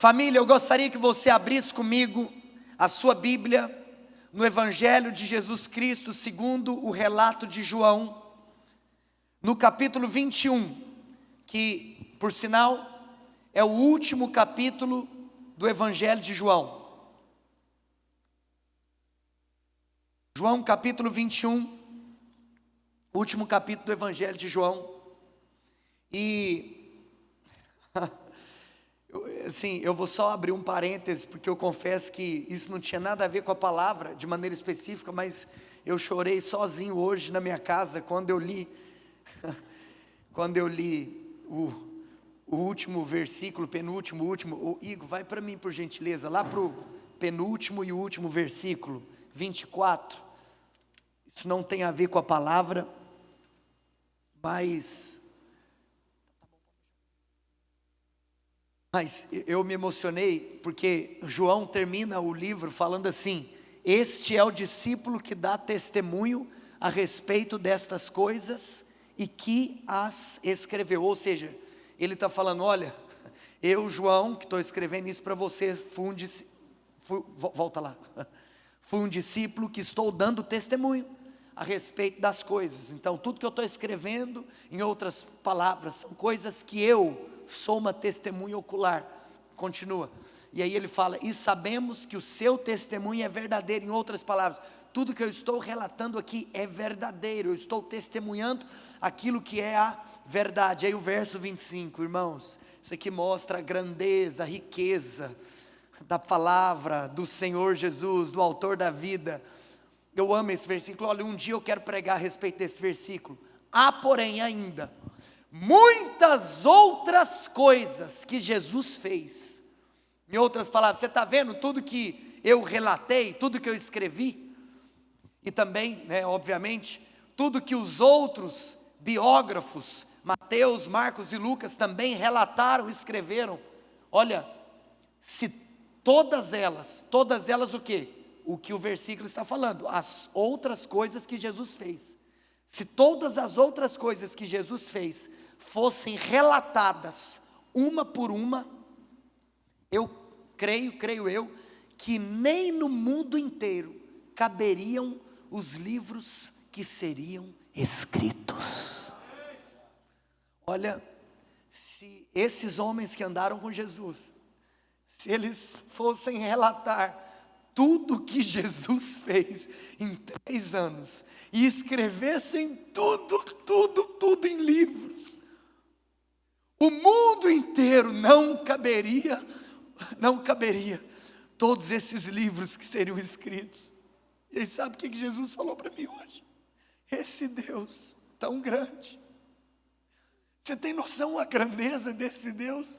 Família, eu gostaria que você abrisse comigo a sua Bíblia no Evangelho de Jesus Cristo, segundo o relato de João, no capítulo 21, que, por sinal, é o último capítulo do Evangelho de João. João capítulo 21, último capítulo do Evangelho de João. E, assim, eu vou só abrir um parêntese, porque eu confesso que isso não tinha nada a ver com a palavra, de maneira específica, mas eu chorei sozinho hoje na minha casa, quando eu li o último versículo, penúltimo, último. Igor, vai para mim por gentileza, lá para o penúltimo e último versículo, 24, isso não tem a ver com a palavra, mas eu me emocionei, porque João termina o livro falando assim: este é o discípulo que dá testemunho a respeito destas coisas e que as escreveu. Ou seja, ele está falando: olha, eu, João, que estou escrevendo isso para você, fui um discípulo que estou dando testemunho a respeito das coisas. Então tudo que eu estou escrevendo, em outras palavras, são coisas que eu sou uma testemunha ocular. Continua, e aí ele fala: e sabemos que o seu testemunho é verdadeiro. Em outras palavras, tudo que eu estou relatando aqui é verdadeiro, eu estou testemunhando aquilo que é a verdade. Aí o verso 25, irmãos, isso aqui mostra a grandeza, a riqueza da palavra do Senhor Jesus, do autor da vida. Eu amo esse versículo. Olha, um dia eu quero pregar a respeito desse versículo. Há, porém, ainda muitas outras coisas que Jesus fez. Em outras palavras, você está vendo tudo que eu relatei, tudo que eu escrevi, e também, obviamente, tudo que os outros biógrafos, Mateus, Marcos e Lucas, também relataram, escreveram. Olha, se todas elas o quê? O que o versículo está falando, as outras coisas que Jesus fez. Se todas as outras coisas que Jesus fez fossem relatadas uma por uma, eu creio eu, que nem no mundo inteiro caberiam os livros que seriam escritos. Olha, se esses homens que andaram com Jesus, se eles fossem relatar tudo que Jesus fez em 3 anos, e escrevessem tudo em livros, o mundo inteiro não caberia todos esses livros que seriam escritos. E aí sabe o que Jesus falou para mim hoje? Esse Deus tão grande, você tem noção da grandeza desse Deus?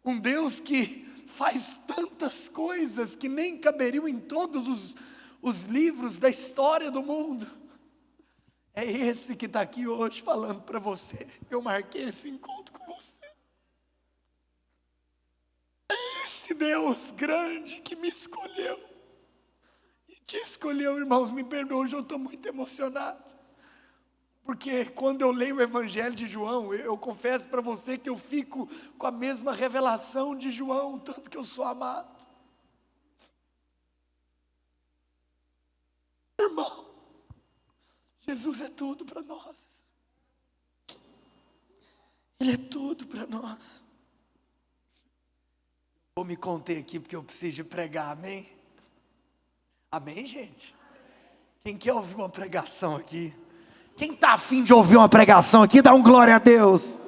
Um Deus que faz tantas coisas que nem caberiam em todos os livros da história do mundo. É esse que está aqui hoje falando para você. Eu marquei esse encontro com você. É esse Deus grande que me escolheu. E te escolheu, irmãos, me perdoa, hoje eu estou muito emocionado. Porque quando eu leio o Evangelho de João, eu confesso para você que eu fico com a mesma revelação de João, tanto que eu sou amado. Irmão, Jesus é tudo para nós. Ele é tudo para nós. Vou me conter aqui porque eu preciso pregar, amém? Amém, gente? Quem quer ouvir uma pregação aqui? Quem está afim de ouvir uma pregação aqui, dá um glória a Deus.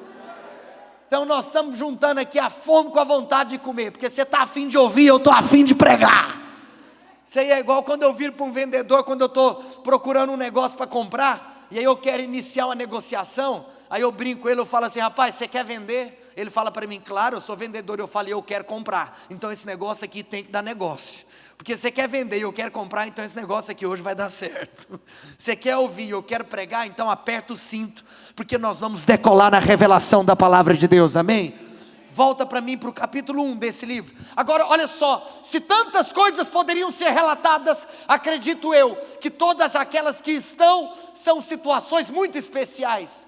Então nós estamos juntando aqui a fome com a vontade de comer, porque você está afim de ouvir, eu estou afim de pregar. Isso aí é igual quando eu viro para um vendedor, quando eu estou procurando um negócio para comprar, e aí eu quero iniciar uma negociação, aí eu brinco com ele, eu falo assim: rapaz, você quer vender? Ele fala para mim: claro, eu sou vendedor. Eu falo: eu quero comprar, então esse negócio aqui tem que dar negócio. Porque você quer vender e eu quero comprar, então esse negócio aqui hoje vai dar certo. Você quer ouvir e eu quero pregar, então aperta o cinto, porque nós vamos decolar na revelação da palavra de Deus, amém? Volta para mim para o capítulo 1 desse livro. Agora olha só, se tantas coisas poderiam ser relatadas, acredito eu, que todas aquelas que estão, são situações muito especiais.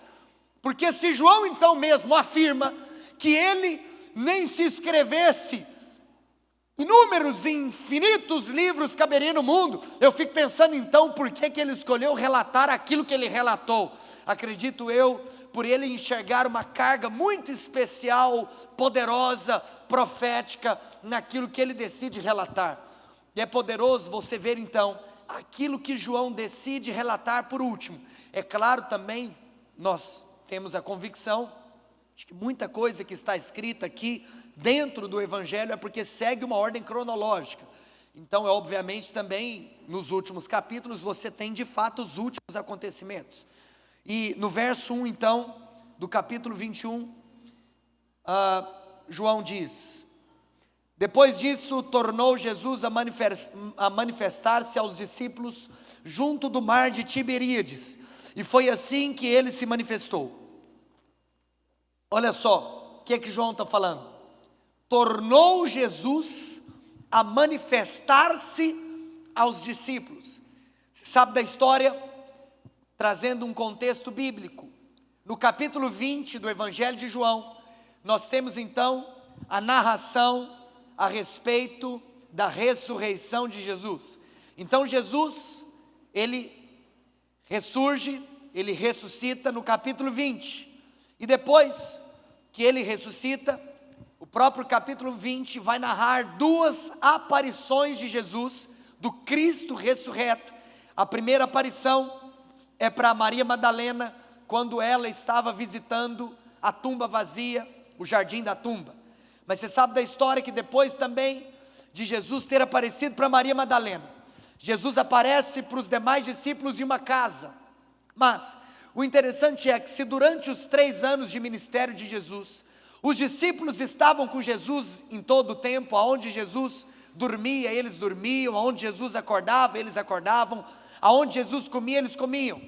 Porque se João então mesmo afirma que ele nem se escrevesse inúmeros e infinitos livros caberiam no mundo. Eu fico pensando então, por que ele escolheu relatar aquilo que ele relatou? Acredito eu, por ele enxergar uma carga muito especial, poderosa, profética, naquilo que ele decide relatar. E é poderoso você ver então, aquilo que João decide relatar por último. É claro também, nós temos a convicção, de que muita coisa que está escrita aqui, dentro do Evangelho, é porque segue uma ordem cronológica. Então, obviamente também, nos últimos capítulos, você tem de fato os últimos acontecimentos. E no verso 1 então, do capítulo 21, João diz: depois disso, tornou Jesus a manifestar-se aos discípulos, junto do mar de Tiberíades, e foi assim que ele se manifestou. Olha só, o que é que João está falando? Tornou Jesus a manifestar-se aos discípulos. Você sabe da história? Trazendo um contexto bíblico. No capítulo 20 do Evangelho de João, nós temos então a narração a respeito da ressurreição de Jesus. Então Jesus, ele ressurge, ele ressuscita no capítulo 20. E depois que ele ressuscita, o próprio capítulo 20 vai narrar duas aparições de Jesus, do Cristo ressurreto. A primeira aparição é para Maria Madalena, quando ela estava visitando a tumba vazia, o jardim da tumba. Mas você sabe da história que depois também de Jesus ter aparecido para Maria Madalena, Jesus aparece para os demais discípulos em uma casa. Mas o interessante é que se durante os 3 anos de ministério de Jesus, os discípulos estavam com Jesus em todo o tempo, aonde Jesus dormia, eles dormiam, aonde Jesus acordava, eles acordavam, aonde Jesus comia, eles comiam.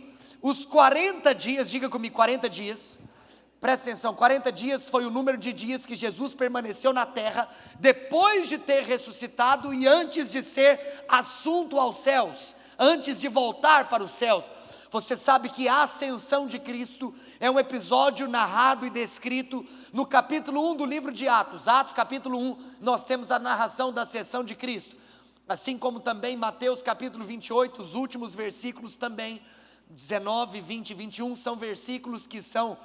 Os 40 dias, diga comigo, 40 dias, presta atenção, 40 dias foi o número de dias que Jesus permaneceu na terra, depois de ter ressuscitado e antes de ser assunto aos céus, antes de voltar para os céus. Você sabe que a ascensão de Cristo é um episódio narrado e descrito no capítulo 1 do livro de Atos. Atos capítulo 1, nós temos a narração da ascensão de Cristo. Assim como também Mateus capítulo 28, os últimos versículos também, 19, 20 e 21, são versículos que são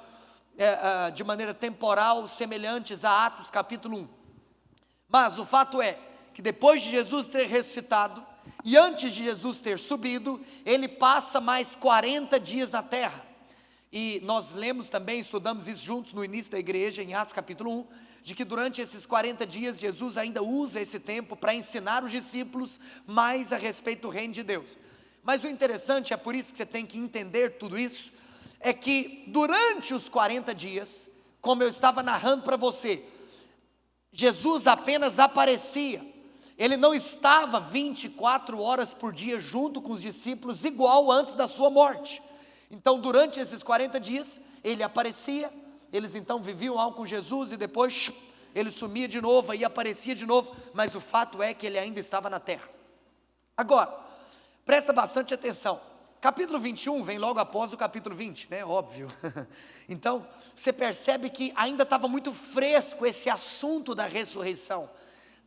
de maneira temporal semelhantes a Atos capítulo 1. Mas o fato é que depois de Jesus ter ressuscitado, e antes de Jesus ter subido, ele passa mais 40 dias na terra. E nós lemos também, estudamos isso juntos no início da igreja, em Atos capítulo 1, de que durante esses 40 dias, Jesus ainda usa esse tempo para ensinar os discípulos mais a respeito do reino de Deus. Mas o interessante, é por isso que você tem que entender tudo isso, é que durante os 40 dias, como eu estava narrando para você, Jesus apenas aparecia. Ele não estava 24 horas por dia junto com os discípulos, igual antes da sua morte. Então, durante esses 40 dias, ele aparecia, eles então viviam algo com Jesus, e depois ele sumia de novo, aí aparecia de novo, mas o fato é que ele ainda estava na terra. Agora, presta bastante atenção, capítulo 21 vem logo após o capítulo 20, né, óbvio. Então, você percebe que ainda estava muito fresco esse assunto da ressurreição.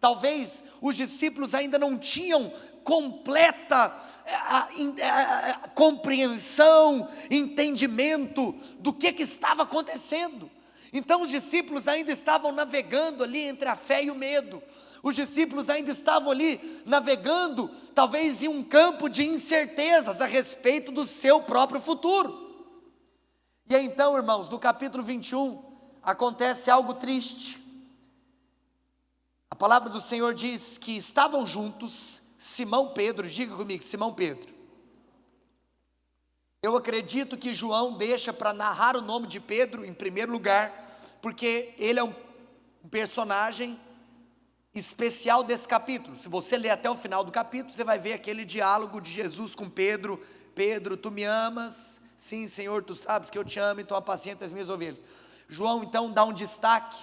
Talvez os discípulos ainda não tinham completa compreensão, entendimento do que estava acontecendo. Então os discípulos ainda estavam navegando ali entre a fé e o medo. Os discípulos ainda estavam ali navegando, talvez em um campo de incertezas a respeito do seu próprio futuro. E aí, então, irmãos, no capítulo 21, acontece algo triste. A palavra do Senhor diz que estavam juntos Simão Pedro, diga comigo, Simão Pedro. Eu acredito que João deixa para narrar o nome de Pedro em primeiro lugar, porque ele é um personagem especial desse capítulo. Se você ler até o final do capítulo, você vai ver aquele diálogo de Jesus com Pedro. Pedro, tu me amas? Sim, Senhor, tu sabes que eu te amo, então apacenta as minhas ovelhas. João então dá um destaque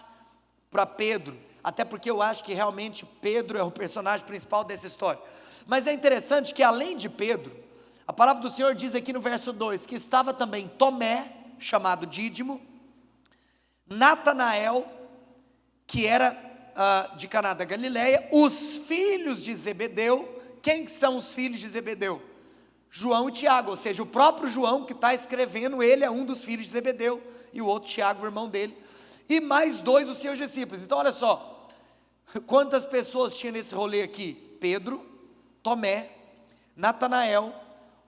para Pedro, até porque eu acho que realmente Pedro é o personagem principal dessa história. Mas é interessante que além de Pedro, a palavra do Senhor diz aqui no verso 2, que estava também Tomé, chamado Dídimo, Natanael, que era de Caná da Galileia, os filhos de Zebedeu. Quem são os filhos de Zebedeu? João e Tiago, ou seja, o próprio João que está escrevendo, ele é um dos filhos de Zebedeu, e o outro Tiago, o irmão dele, e mais 2 os seus discípulos. Então olha só, quantas pessoas tinha nesse rolê aqui? Pedro, Tomé, Natanael,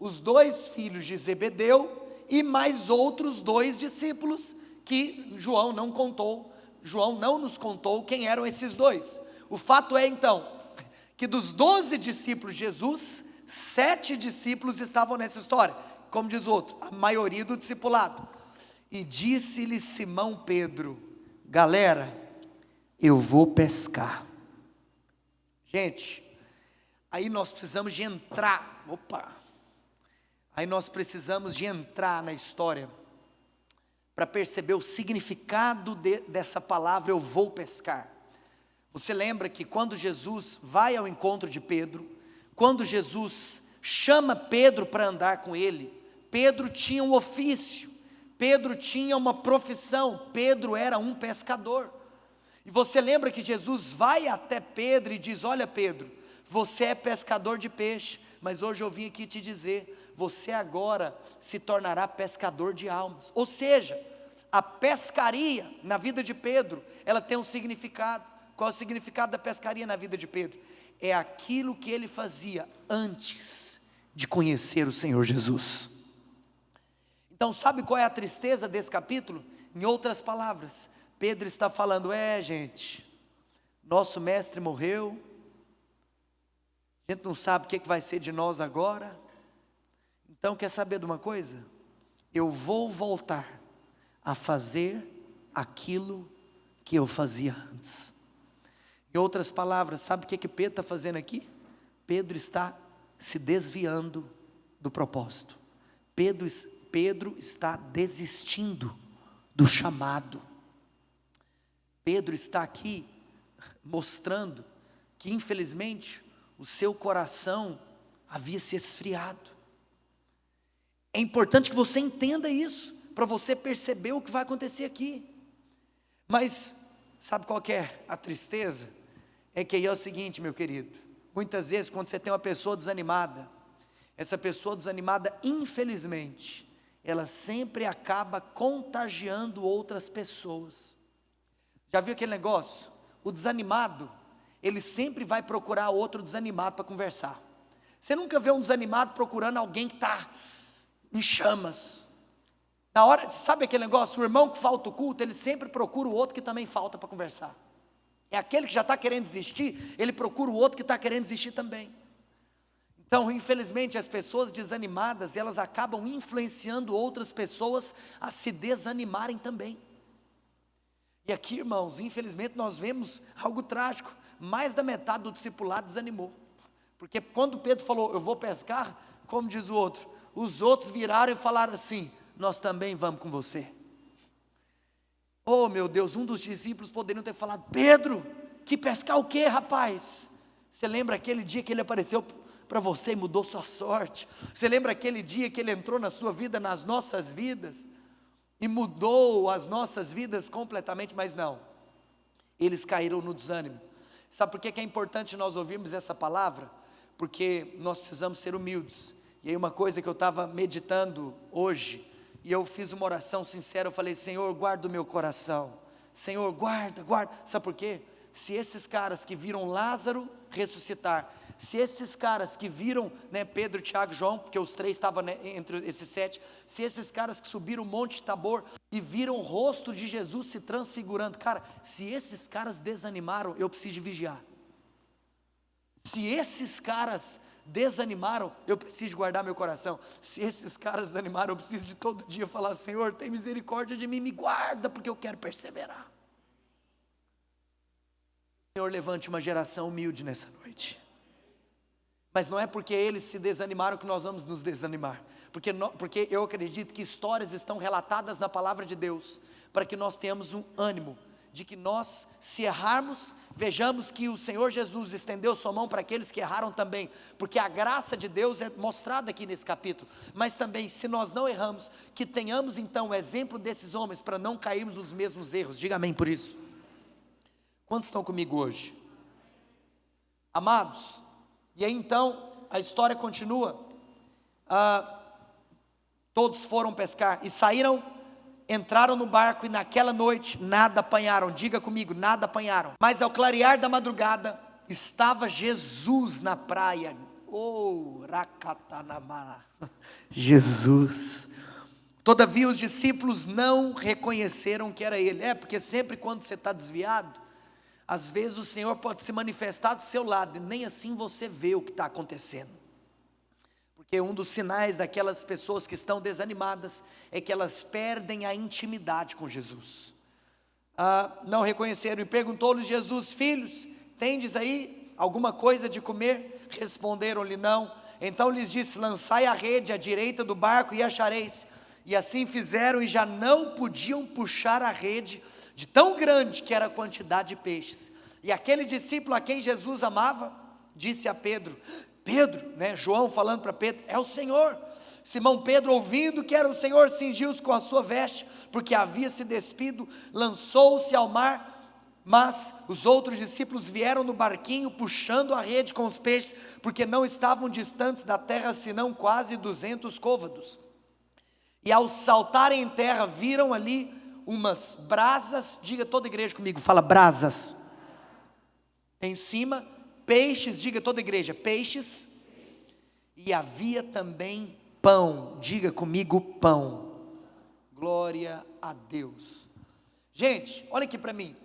os 2 filhos de Zebedeu, e mais outros 2 discípulos, que João não nos contou quem eram esses 2. O fato é então, que dos 12 discípulos de Jesus, 7 discípulos estavam nessa história, como diz outro, a maioria do discipulado. E disse-lhe Simão Pedro: galera, eu vou pescar. Gente, aí nós precisamos de entrar, na história, para perceber o significado dessa palavra, eu vou pescar. Você lembra que quando Jesus vai ao encontro de Pedro, quando Jesus chama Pedro para andar com ele, Pedro tinha um ofício, Pedro tinha uma profissão, Pedro era um pescador. E você lembra que Jesus vai até Pedro e diz: olha Pedro, você é pescador de peixe, mas hoje eu vim aqui te dizer, você agora se tornará pescador de almas. Ou seja, a pescaria na vida de Pedro, ela tem um significado. Qual é o significado da pescaria na vida de Pedro? É aquilo que ele fazia antes de conhecer o Senhor Jesus. Então sabe qual é a tristeza desse capítulo? Em outras palavras, Pedro está falando: gente, nosso mestre morreu, a gente não sabe o que vai ser de nós agora, então quer saber de uma coisa? Eu vou voltar a fazer aquilo que eu fazia antes. Em outras palavras, sabe o que Pedro está fazendo aqui? Pedro está se desviando do propósito. Pedro está desistindo do chamado. Pedro está aqui mostrando que infelizmente o seu coração havia se esfriado. É importante que você entenda isso, para você perceber o que vai acontecer aqui. Mas sabe qual que é a tristeza? É que aí é o seguinte, meu querido, muitas vezes quando você tem uma pessoa desanimada, essa pessoa desanimada, infelizmente, ela sempre acaba contagiando outras pessoas. Já viu aquele negócio? O desanimado, ele sempre vai procurar outro desanimado para conversar. Você nunca vê um desanimado procurando alguém que está em chamas. Na hora, sabe aquele negócio? O irmão que falta o culto, ele sempre procura o outro que também falta para conversar. É aquele que já está querendo desistir, ele procura o outro que está querendo desistir também. Então, infelizmente, as pessoas desanimadas, elas acabam influenciando outras pessoas a se desanimarem também. E aqui, irmãos, infelizmente nós vemos algo trágico. Mais da metade do discipulado desanimou. Porque quando Pedro falou: eu vou pescar, como diz o outro, os outros viraram e falaram assim: nós também vamos com você. Oh meu Deus, um dos discípulos poderiam ter falado: Pedro, que pescar o quê, rapaz? Você lembra aquele dia que ele apareceu para você e mudou sua sorte? Você lembra aquele dia que ele entrou na sua vida, nas nossas vidas, e mudou as nossas vidas completamente? Mas não, eles caíram no desânimo. Sabe por que é importante nós ouvirmos essa palavra? Porque nós precisamos ser humildes. E aí uma coisa que eu estava meditando hoje, e eu fiz uma oração sincera, eu falei: Senhor, guarda o meu coração, Senhor, guarda, sabe por quê? Se esses caras que viram Lázaro ressuscitar, se esses caras que viram, Pedro, Tiago, João, porque os 3 estavam, entre esses 7, se esses caras que subiram o Monte Tabor e viram o rosto de Jesus se transfigurando, cara, se esses caras desanimaram, eu preciso de vigiar. Se esses caras desanimaram, eu preciso de guardar meu coração. Se esses caras desanimaram, eu preciso de todo dia falar: Senhor, tem misericórdia de mim, me guarda, porque eu quero perseverar. Senhor, levante uma geração humilde nessa noite. Mas não é porque eles se desanimaram que nós vamos nos desanimar, porque eu acredito que histórias estão relatadas na palavra de Deus, para que nós tenhamos um ânimo, de que nós, se errarmos, vejamos que o Senhor Jesus estendeu sua mão para aqueles que erraram também, porque a graça de Deus é mostrada aqui nesse capítulo. Mas também, se nós não erramos, que tenhamos então o exemplo desses homens, para não cairmos nos mesmos erros. Diga amém por isso. Quantos estão comigo hoje? Amados, e aí então a história continua. Todos foram pescar e saíram, entraram no barco e naquela noite nada apanharam. Diga comigo, nada apanharam. Mas ao clarear da madrugada estava Jesus na praia. Oh, racatanamara. Jesus. Todavia os discípulos não reconheceram que era ele. Porque sempre quando você está desviado, às vezes o Senhor pode se manifestar do seu lado e nem assim você vê o que está acontecendo. Porque um dos sinais daquelas pessoas que estão desanimadas é que elas perdem a intimidade com Jesus. Não reconheceram e perguntou-lhes Jesus: filhos, tendes aí alguma coisa de comer? Responderam-lhe não. Então lhes disse: lançai a rede à direita do barco e achareis. E assim fizeram e já não podiam puxar a rede, de tão grande que era a quantidade de peixes. E aquele discípulo a quem Jesus amava, disse a Pedro, João falando para Pedro: é o Senhor. Simão Pedro, ouvindo que era o Senhor, cingiu-se com a sua veste, porque havia se despido, lançou-se ao mar. Mas os outros discípulos vieram no barquinho, puxando a rede com os peixes, porque não estavam distantes da terra, senão quase 200 côvados. E ao saltarem em terra, viram ali umas brasas. Diga toda a igreja comigo, fala brasas. Em cima, peixes, diga toda a igreja, peixes. E havia também pão, diga comigo pão. Glória a Deus. Gente, olha aqui para mim.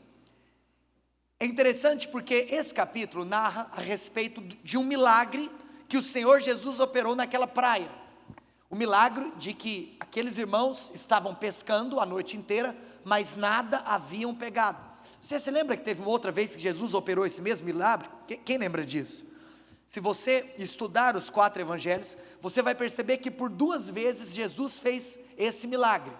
É interessante porque esse capítulo narra a respeito de um milagre que o Senhor Jesus operou naquela praia. O milagre de que aqueles irmãos estavam pescando a noite inteira, mas nada haviam pegado. Você se lembra que teve uma outra vez que Jesus operou esse mesmo milagre? Quem lembra disso? Se você estudar os 4 evangelhos, você vai perceber que por 2 vezes Jesus fez esse milagre.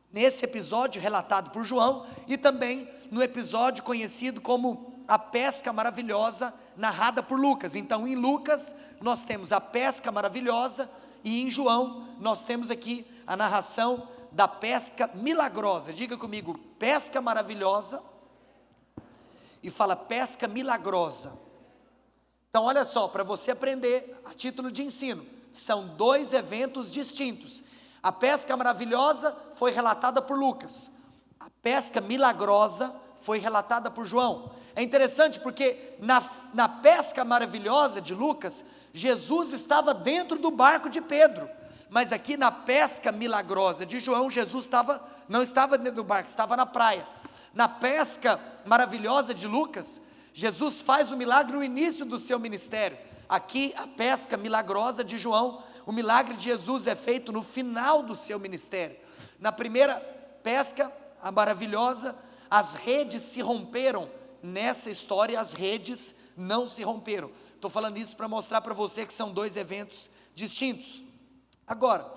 Nesse episódio relatado por João e também no episódio conhecido como a pesca maravilhosa, narrada por Lucas. Então em Lucas nós temos a pesca maravilhosa e em João nós temos aqui a narração da pesca milagrosa. Diga comigo, pesca maravilhosa e fala pesca milagrosa. Então olha só, para você aprender a título de ensino, são 2 eventos distintos. A pesca maravilhosa foi relatada por Lucas, a pesca milagrosa foi relatada por João. É interessante porque na pesca maravilhosa de Lucas, Jesus estava dentro do barco de Pedro, mas aqui na pesca milagrosa de João, Jesus não estava dentro do barco, estava na praia. Na pesca maravilhosa de Lucas, Jesus faz o milagre no início do seu ministério. Aqui a pesca milagrosa de João, o milagre de Jesus é feito no final do seu ministério. Na primeira pesca, a maravilhosa, as redes se romperam. Nessa história as redes não se romperam. Estou falando isso para mostrar para você que são 2 eventos distintos. Agora,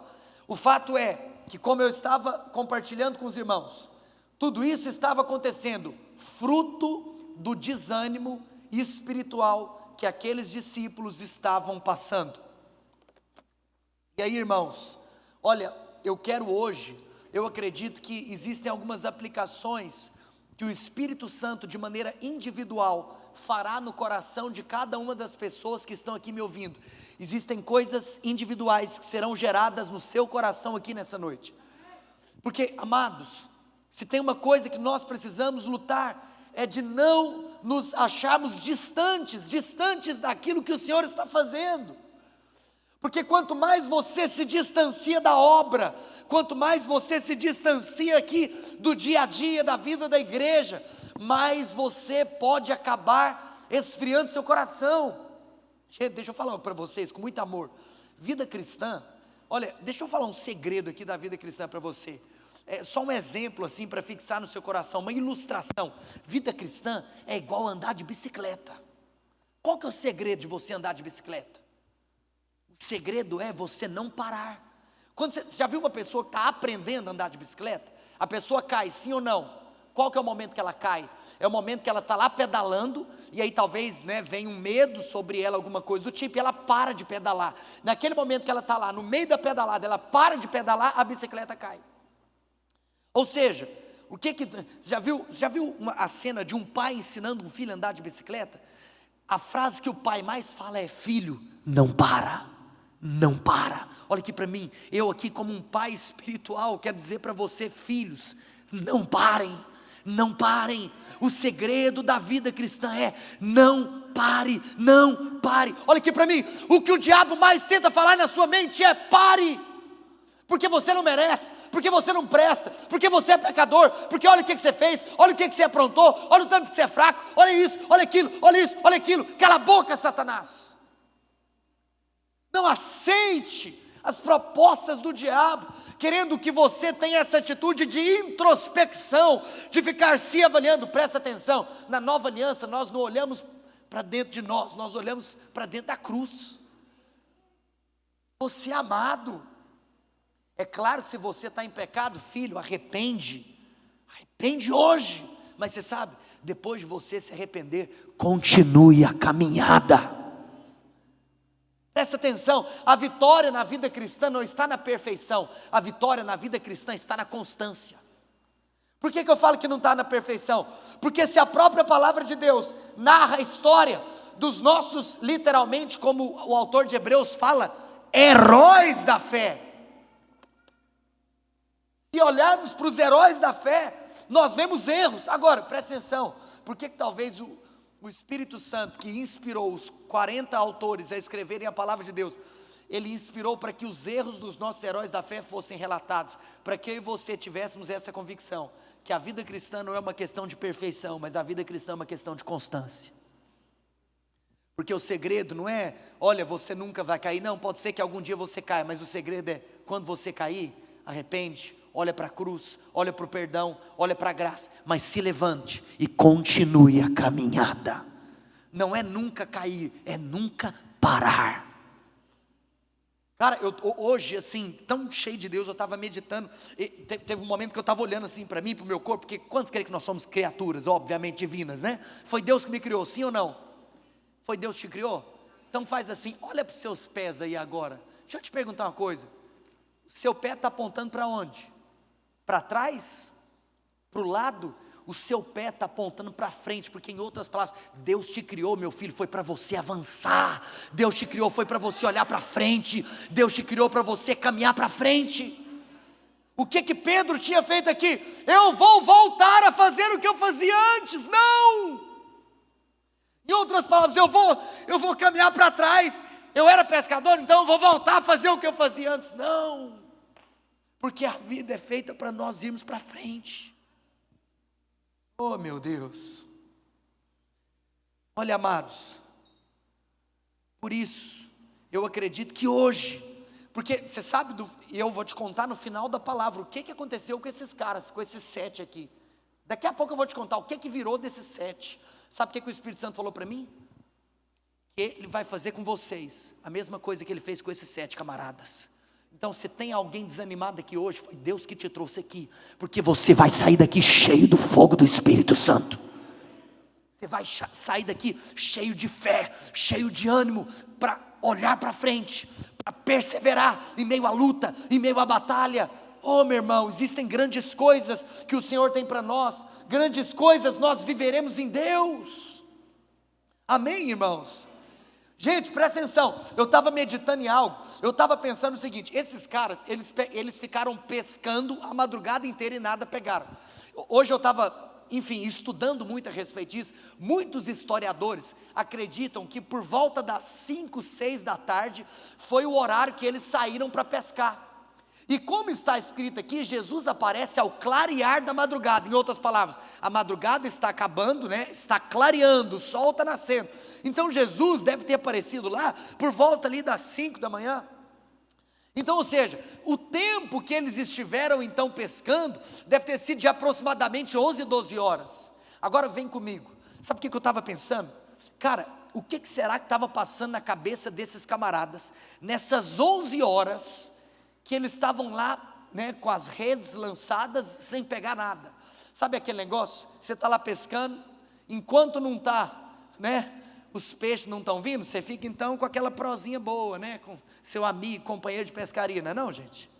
o fato é que, como eu estava compartilhando com os irmãos, tudo isso estava acontecendo fruto do desânimo espiritual que aqueles discípulos estavam passando. E aí, irmãos, olha, eu acredito que existem algumas aplicações que o Espírito Santo, de maneira individual, fará no coração de cada uma das pessoas que estão aqui me ouvindo. Existem coisas individuais que serão geradas no seu coração aqui nessa noite. Porque, amados, se tem uma coisa que nós precisamos lutar, é de não nos acharmos distantes daquilo que o Senhor está fazendo. Porque quanto mais você se distancia da obra, quanto mais você se distancia aqui do dia a dia, da vida da igreja, mais você pode acabar esfriando seu coração. Gente, deixa eu falar para vocês com muito amor. Vida cristã, olha, deixa eu falar um segredo aqui da vida cristã para você. É só um exemplo assim para fixar no seu coração, uma ilustração. Vida cristã é igual andar de bicicleta. Qual que é o segredo de você andar de bicicleta? O segredo é você não parar. Quando você já viu uma pessoa que está aprendendo a andar de bicicleta? A pessoa cai, sim ou não? Qual que é o momento que ela cai? É o momento que ela está lá pedalando, e aí talvez venha um medo sobre ela, alguma coisa do tipo, e ela para de pedalar. Naquele momento que ela está lá, no meio da pedalada, ela para de pedalar, a bicicleta cai. Ou seja, Já viu a cena de um pai ensinando um filho a andar de bicicleta? A frase que o pai mais fala é: filho, não para, não para. Olha aqui para mim, eu aqui como um pai espiritual, quero dizer para você, filhos, não parem, não parem. O segredo da vida cristã é: não pare, não pare. Olha aqui para mim, o que o diabo mais tenta falar na sua mente é: pare. Porque você não merece, porque você não presta, porque você é pecador, porque olha o que você fez, olha o que você aprontou, olha o tanto que você é fraco, olha isso, olha aquilo, olha isso, olha aquilo. Cala a boca, Satanás. Não aceite as propostas do diabo, querendo que você tenha essa atitude de introspecção, de ficar se avaliando. Presta atenção, na nova aliança nós não olhamos para dentro de nós olhamos para dentro da cruz. Você é amado. É claro que se você está em pecado, filho, arrepende hoje, mas você sabe, depois de você se arrepender, continue a caminhada. Presta atenção, a vitória na vida cristã não está na perfeição, a vitória na vida cristã está na constância. Por que eu falo que não está na perfeição? Porque se a própria palavra de Deus narra a história dos nossos, literalmente, como o autor de Hebreus fala, heróis da fé. Se olharmos para os heróis da fé, nós vemos erros. Agora, presta atenção, por que talvez o Espírito Santo, que inspirou os 40 autores a escreverem a palavra de Deus, ele inspirou para que os erros dos nossos heróis da fé fossem relatados, para que eu e você tivéssemos essa convicção, que a vida cristã não é uma questão de perfeição, mas a vida cristã é uma questão de constância. Porque o segredo não é, olha, você nunca vai cair, não, pode ser que algum dia você caia, mas o segredo é, quando você cair, arrepende, olha para a cruz, olha para o perdão, olha para a graça, mas se levante e continue a caminhada. Não é nunca cair, é nunca parar. Cara, hoje assim, tão cheio de Deus, eu estava meditando, teve um momento que eu estava olhando assim para mim, para o meu corpo, porque quantos creem que nós somos criaturas, obviamente divinas, né? Foi Deus que me criou, sim ou não? Foi Deus que te criou? Então faz assim, olha para os seus pés aí agora. Deixa eu te perguntar uma coisa, o seu pé está apontando para onde? Para trás? Para o lado? O seu pé está apontando para frente, porque em outras palavras, Deus te criou, meu filho, foi para você avançar, Deus te criou, foi para você olhar para frente, Deus te criou para você caminhar para frente. O que Pedro tinha feito aqui? Eu vou voltar a fazer o que eu fazia antes, não! Em outras palavras, eu vou caminhar para trás, eu era pescador, então eu vou voltar a fazer o que eu fazia antes, não! Porque a vida é feita para nós irmos para frente. Oh meu Deus. Olha, amados, por isso, eu acredito que hoje, porque você sabe, e eu vou te contar no final da palavra, o que aconteceu com esses caras, com esses 7 aqui. Daqui a pouco eu vou te contar o que virou desses 7. Sabe o que o Espírito Santo falou para mim? Que ele vai fazer com vocês a mesma coisa que ele fez com esses 7 camaradas. Então, se tem alguém desanimado aqui hoje, foi Deus que te trouxe aqui, porque você vai sair daqui cheio do fogo do Espírito Santo. Você vai sair daqui cheio de fé, cheio de ânimo, para olhar para frente, para perseverar em meio à luta, em meio à batalha. Oh meu irmão, existem grandes coisas que o Senhor tem para nós, grandes coisas nós viveremos em Deus. Amém, irmãos? Gente, presta atenção, eu estava meditando em algo, eu estava pensando o seguinte, esses caras, eles ficaram pescando a madrugada inteira e nada pegaram. Hoje eu estava, enfim, estudando muito a respeito disso. Muitos historiadores acreditam que por volta das 5, 6 da tarde, foi o horário que eles saíram para pescar. E como está escrito aqui, Jesus aparece ao clarear da madrugada. Em outras palavras, a madrugada está acabando, né? Está clareando, o sol está nascendo. Então Jesus deve ter aparecido lá por volta ali das 5 da manhã. Então, ou seja, o tempo que eles estiveram então pescando, deve ter sido de aproximadamente 11, 12 horas. Agora vem comigo, sabe o que eu estava pensando? Cara, o que será que estava passando na cabeça desses camaradas, nessas 11 horas, que eles estavam lá, né, com as redes lançadas, sem pegar nada. Sabe aquele negócio? Você está lá pescando, enquanto não está, né, os peixes não estão vindo, você fica então com aquela prosinha boa, né, com seu amigo, companheiro de pescaria, não é não, gente?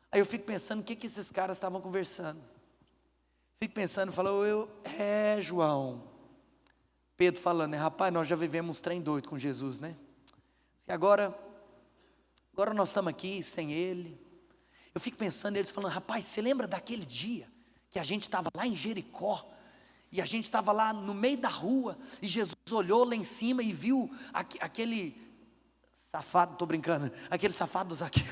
Aí eu fico pensando, o que esses caras estavam conversando? Fico pensando, falou, João. Pedro falando, né? Rapaz, nós já vivemos um trem doido com Jesus, né? E agora nós estamos aqui sem Ele. Eu fico pensando, eles falando, rapaz, você lembra daquele dia que a gente estava lá em Jericó, e a gente estava lá no meio da rua, e Jesus olhou lá em cima e viu aquele safado, estou brincando, aquele safado do Zaqueu.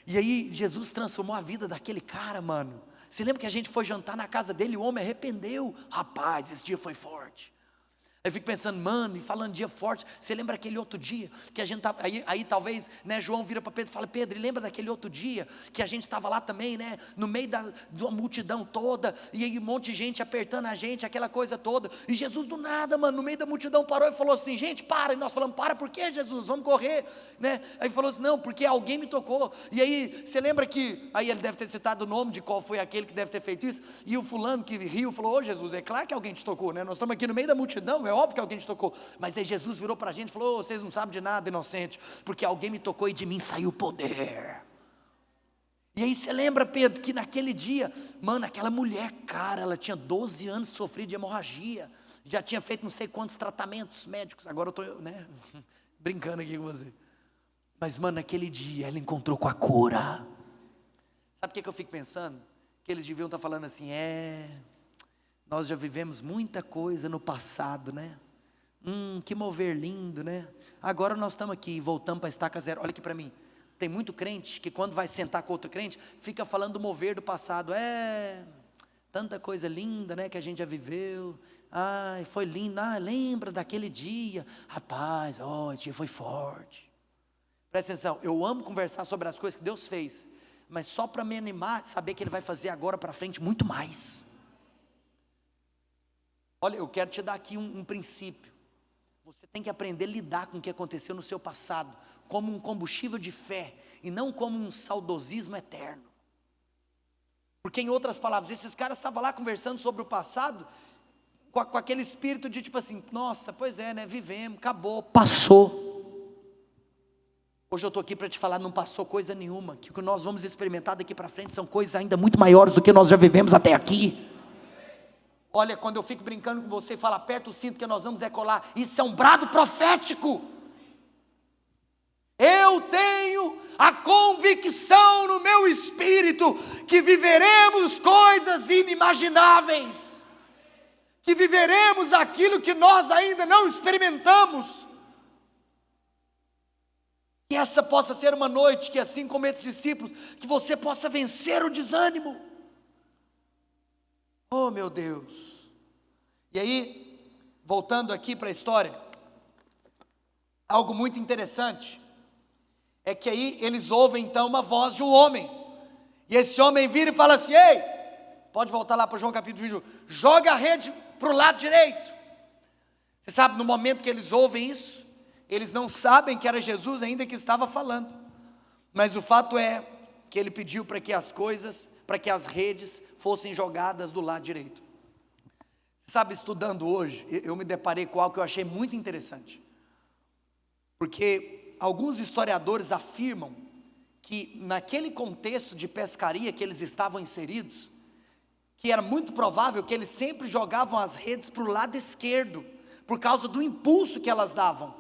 E aí Jesus transformou a vida daquele cara, mano. Você lembra que a gente foi jantar na casa dele, o homem arrependeu? Rapaz, esse dia foi forte. Eu fico pensando, mano, e falando dia forte, você lembra aquele outro dia que a gente estava, aí talvez, né, João vira para Pedro e fala, Pedro, e lembra daquele outro dia que a gente estava lá também, né, no meio da multidão toda, e aí um monte de gente apertando a gente, aquela coisa toda, e Jesus do nada, mano, no meio da multidão parou e falou assim, gente, para, e nós falamos, para, por que, Jesus, vamos correr, né, aí falou assim, não, porque alguém me tocou, e aí, você lembra que, aí ele deve ter citado o nome de qual foi aquele que deve ter feito isso, e o fulano que riu, falou, ô Jesus, é claro que alguém te tocou, né, nós estamos aqui no meio da multidão, é óbvio que alguém te tocou, mas aí Jesus virou para a gente e falou, vocês não sabem de nada, inocente, porque alguém me tocou e de mim saiu poder. E aí você lembra, Pedro, que naquele dia, mano, aquela mulher, cara, ela tinha 12 anos de sofrido de hemorragia, já tinha feito não sei quantos tratamentos médicos, agora eu estou, né, brincando aqui com você, mas mano, naquele dia ela encontrou com a cura. Sabe o que eu fico pensando? Que eles deviam estar falando assim, nós já vivemos muita coisa no passado, né? Que mover lindo, né? Agora nós estamos aqui, voltamos para a estaca zero. Olha aqui para mim, tem muito crente que quando vai sentar com outro crente, fica falando do mover do passado. Tanta coisa linda, né, que a gente já viveu. Ai, foi lindo, lembra daquele dia. Rapaz, esse dia foi forte. Presta atenção, eu amo conversar sobre as coisas que Deus fez, mas só para me animar, saber que Ele vai fazer agora para frente muito mais. Olha, eu quero te dar aqui um princípio. Você tem que aprender a lidar com o que aconteceu no seu passado, como um combustível de fé, e não como um saudosismo eterno. Porque em outras palavras, esses caras estavam lá conversando sobre o passado, com aquele espírito de tipo assim, nossa, pois é, né, vivemos, acabou, passou. Hoje eu estou aqui para te falar, não passou coisa nenhuma, que o que nós vamos experimentar daqui para frente são coisas ainda muito maiores do que nós já vivemos até aqui. Olha, quando eu fico brincando com você e falo, aperta o cinto que nós vamos decolar, isso é um brado profético. Eu tenho a convicção no meu espírito, que viveremos coisas inimagináveis, que viveremos aquilo que nós ainda não experimentamos. Que essa possa ser uma noite, que assim como esses discípulos, que você possa vencer o desânimo. Oh meu Deus. E aí, voltando aqui para a história, algo muito interessante, é que aí eles ouvem então uma voz de um homem, e esse homem vira e fala assim, ei, pode voltar lá para João capítulo 21, joga a rede para o lado direito. Você sabe, no momento que eles ouvem isso, eles não sabem que era Jesus ainda que estava falando, mas o fato é, que ele pediu para que as redes fossem jogadas do lado direito. Você sabe, estudando hoje, eu me deparei com algo que eu achei muito interessante, porque alguns historiadores afirmam que naquele contexto de pescaria que eles estavam inseridos, que era muito provável que eles sempre jogavam as redes para o lado esquerdo, por causa do impulso que elas davam.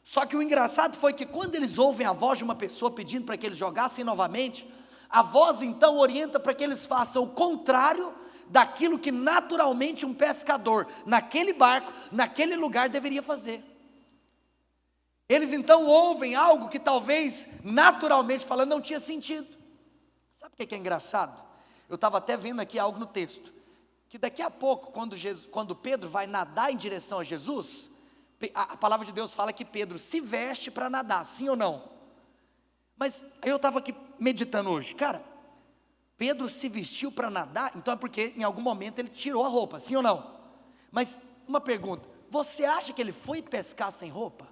Só que o engraçado foi que quando eles ouvem a voz de uma pessoa pedindo para que eles jogassem novamente, a voz então orienta para que eles façam o contrário daquilo que naturalmente um pescador, naquele barco, naquele lugar deveria fazer. Eles então ouvem algo que talvez, naturalmente falando, não tinha sentido. Sabe o que é engraçado? Eu estava até vendo aqui algo no texto, que daqui a pouco, quando Pedro vai nadar em direção a Jesus, a palavra de Deus fala que Pedro se veste para nadar, sim ou não? Mas eu estava aqui meditando hoje, cara, Pedro se vestiu para nadar, então é porque em algum momento ele tirou a roupa, sim ou não? Mas uma pergunta, você acha que ele foi pescar sem roupa?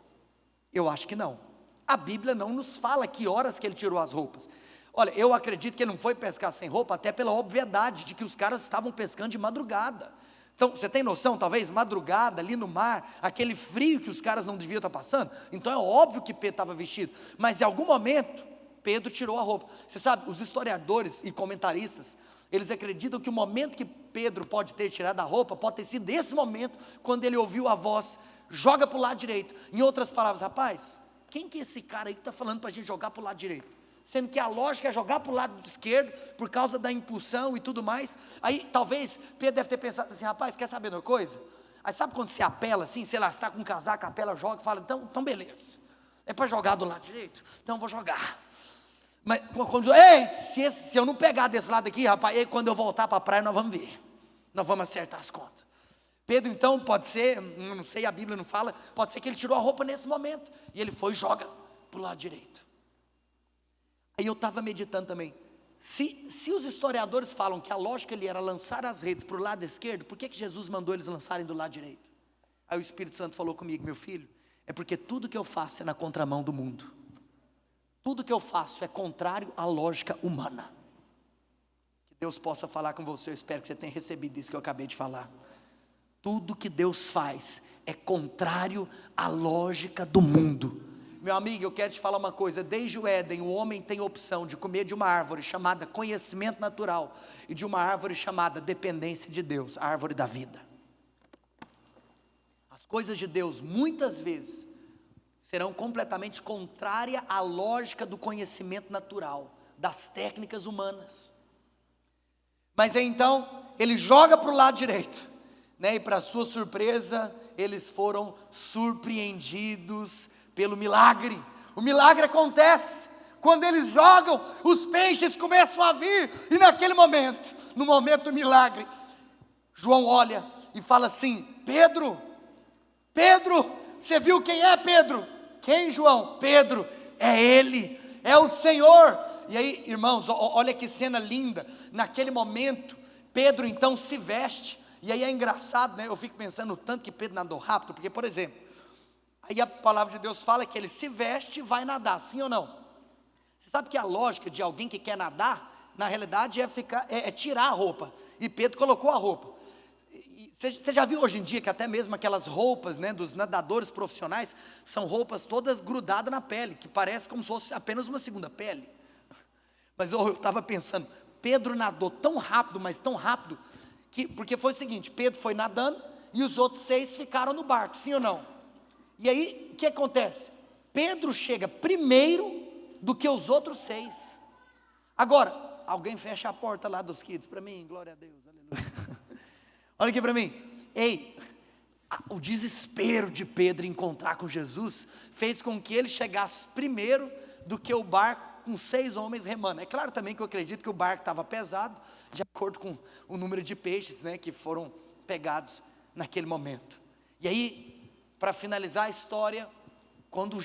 Eu acho que não. A Bíblia não nos fala que horas que ele tirou as roupas. Olha, eu acredito que ele não foi pescar sem roupa, até pela obviedade de que os caras estavam pescando de madrugada. Então, você tem noção, talvez, madrugada, ali no mar, aquele frio que os caras não deviam estar passando? Então é óbvio que Pedro estava vestido, mas em algum momento, Pedro tirou a roupa. Você sabe, os historiadores e comentaristas Eles acreditam que o momento que Pedro pode ter tirado a roupa, pode ter sido esse momento, quando ele ouviu a voz, joga para o lado direito. Em outras palavras, rapaz, quem que é esse cara aí que está falando para a gente jogar para o lado direito? Sendo que a lógica é jogar para o lado esquerdo, por causa da impulsão e tudo mais. Aí talvez Pedro deve ter pensado assim, rapaz, quer saber de uma coisa? Aí sabe quando você apela assim, sei lá, você está com um casaco, apela, joga e fala, então beleza, é para jogar do lado direito? Então eu vou jogar. Mas quando, ei, se eu não pegar desse lado aqui, rapaz, quando eu voltar para a praia nós vamos ver, nós vamos acertar as contas. Pedro então pode ser, não sei, a Bíblia não fala, pode ser que ele tirou a roupa nesse momento, e ele foi e joga para o lado direito. Aí eu estava meditando também, se os historiadores falam que a lógica ali era lançar as redes para o lado esquerdo, por que Jesus mandou eles lançarem do lado direito? Aí o Espírito Santo falou comigo, meu filho, é porque tudo que eu faço é na contramão do mundo, tudo que eu faço é contrário à lógica humana. Que Deus possa falar com você, eu espero que você tenha recebido isso que eu acabei de falar. Tudo que Deus faz é contrário à lógica do mundo. Meu amigo, eu quero te falar uma coisa, desde o Éden, o homem tem a opção de comer de uma árvore chamada conhecimento natural, e de uma árvore chamada dependência de Deus, a árvore da vida. As coisas de Deus, muitas vezes, serão completamente contrárias à lógica do conhecimento natural, das técnicas humanas. Mas então, ele joga para o lado direito, né? E para sua surpresa, eles foram surpreendidos pelo milagre. O milagre acontece, quando eles jogam, os peixes começam a vir, e naquele momento, no momento do milagre, João olha e fala assim, Pedro, você viu quem é Pedro? Quem, João? Pedro, é ele, é o Senhor. E aí, irmãos, olha que cena linda, naquele momento, Pedro então se veste, e aí é engraçado, né? Eu fico pensando no tanto que Pedro nadou rápido, porque, por exemplo, aí a palavra de Deus fala que ele se veste e vai nadar, sim ou não? Você sabe que a lógica de alguém que quer nadar, na realidade é tirar a roupa, e Pedro colocou a roupa. Você já viu hoje em dia que até mesmo aquelas roupas, né, dos nadadores profissionais, são roupas todas grudadas na pele, que parece como se fosse apenas uma segunda pele. Mas eu estava pensando, Pedro nadou tão rápido, mas tão rápido, porque foi o seguinte, Pedro foi nadando, e os outros 6 ficaram no barco, sim ou não? E aí, o que acontece? Pedro chega primeiro do que os outros 6. Agora, alguém fecha a porta lá dos kids para mim, glória a Deus, aleluia. Olha aqui para mim, o desespero de Pedro em encontrar com Jesus, fez com que ele chegasse primeiro do que o barco, com 6 homens remando. É claro também que eu acredito que o barco estava pesado, de acordo com o número de peixes, né, que foram pegados naquele momento. E aí, para finalizar a história, quando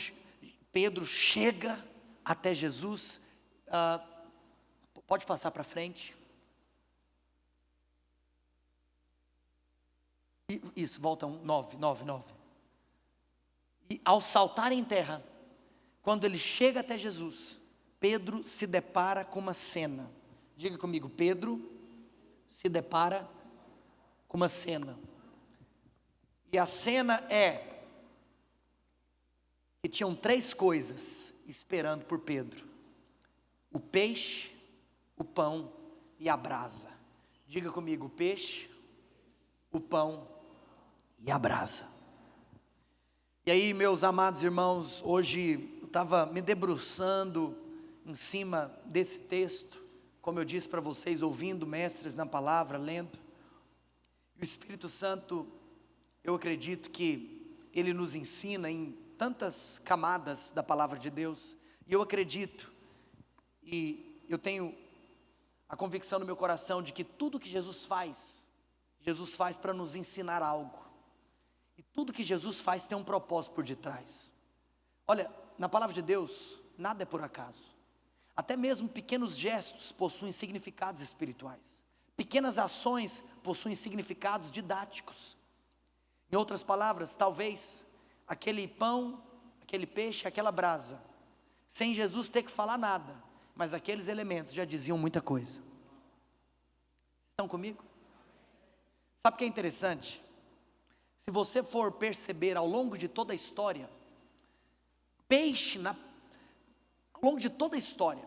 Pedro chega até Jesus, pode passar para frente. Isso, volta 9. E ao saltar em terra, quando ele chega até Jesus, Pedro se depara com uma cena. Diga comigo, Pedro se depara com uma cena. E a cena é que tinham 3 coisas esperando por Pedro: o peixe, o pão e a brasa. Diga comigo, o peixe, o pão e a brasa. E aí, meus amados irmãos, hoje eu estava me debruçando em cima desse texto, como eu disse para vocês, ouvindo mestres na palavra, lendo. E o Espírito Santo, eu acredito que ele nos ensina em tantas camadas da palavra de Deus, e eu acredito, e eu tenho a convicção no meu coração de que tudo que Jesus faz para nos ensinar algo, e tudo que Jesus faz tem um propósito por detrás. Olha, na palavra de Deus, nada é por acaso, até mesmo pequenos gestos possuem significados espirituais, pequenas ações possuem significados didáticos. Em outras palavras, talvez aquele pão, aquele peixe, aquela brasa, sem Jesus ter que falar nada, mas aqueles elementos já diziam muita coisa. Estão comigo? Sabe o que é interessante? Se você for perceber ao longo de toda a história, ao longo de toda a história,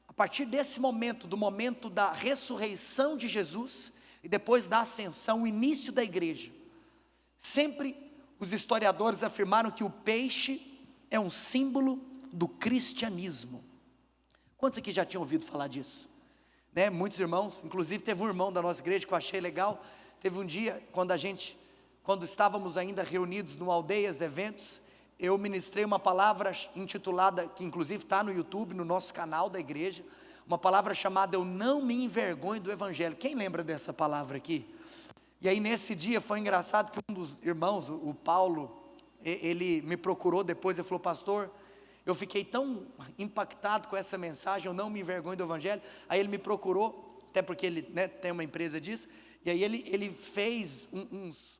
a A partir desse momento, do momento da ressurreição de Jesus, e depois da ascensão, o início da igreja, sempre os historiadores afirmaram que o peixe é um símbolo do cristianismo. Quantos aqui já tinham ouvido falar disso? Né? Muitos irmãos, inclusive teve um irmão da nossa igreja que eu achei legal. Teve um dia, quando estávamos ainda reunidos no Aldeias Eventos, eu ministrei uma palavra intitulada, que inclusive está no YouTube, no nosso canal da igreja, uma palavra chamada Eu Não Me Envergonho do Evangelho. Quem lembra dessa palavra aqui? E aí nesse dia foi engraçado que um dos irmãos, o Paulo, ele me procurou depois e falou: pastor, eu fiquei tão impactado com essa mensagem, eu não me envergonho do Evangelho. Aí ele me procurou, até porque ele, né, tem uma empresa disso, e aí ele fez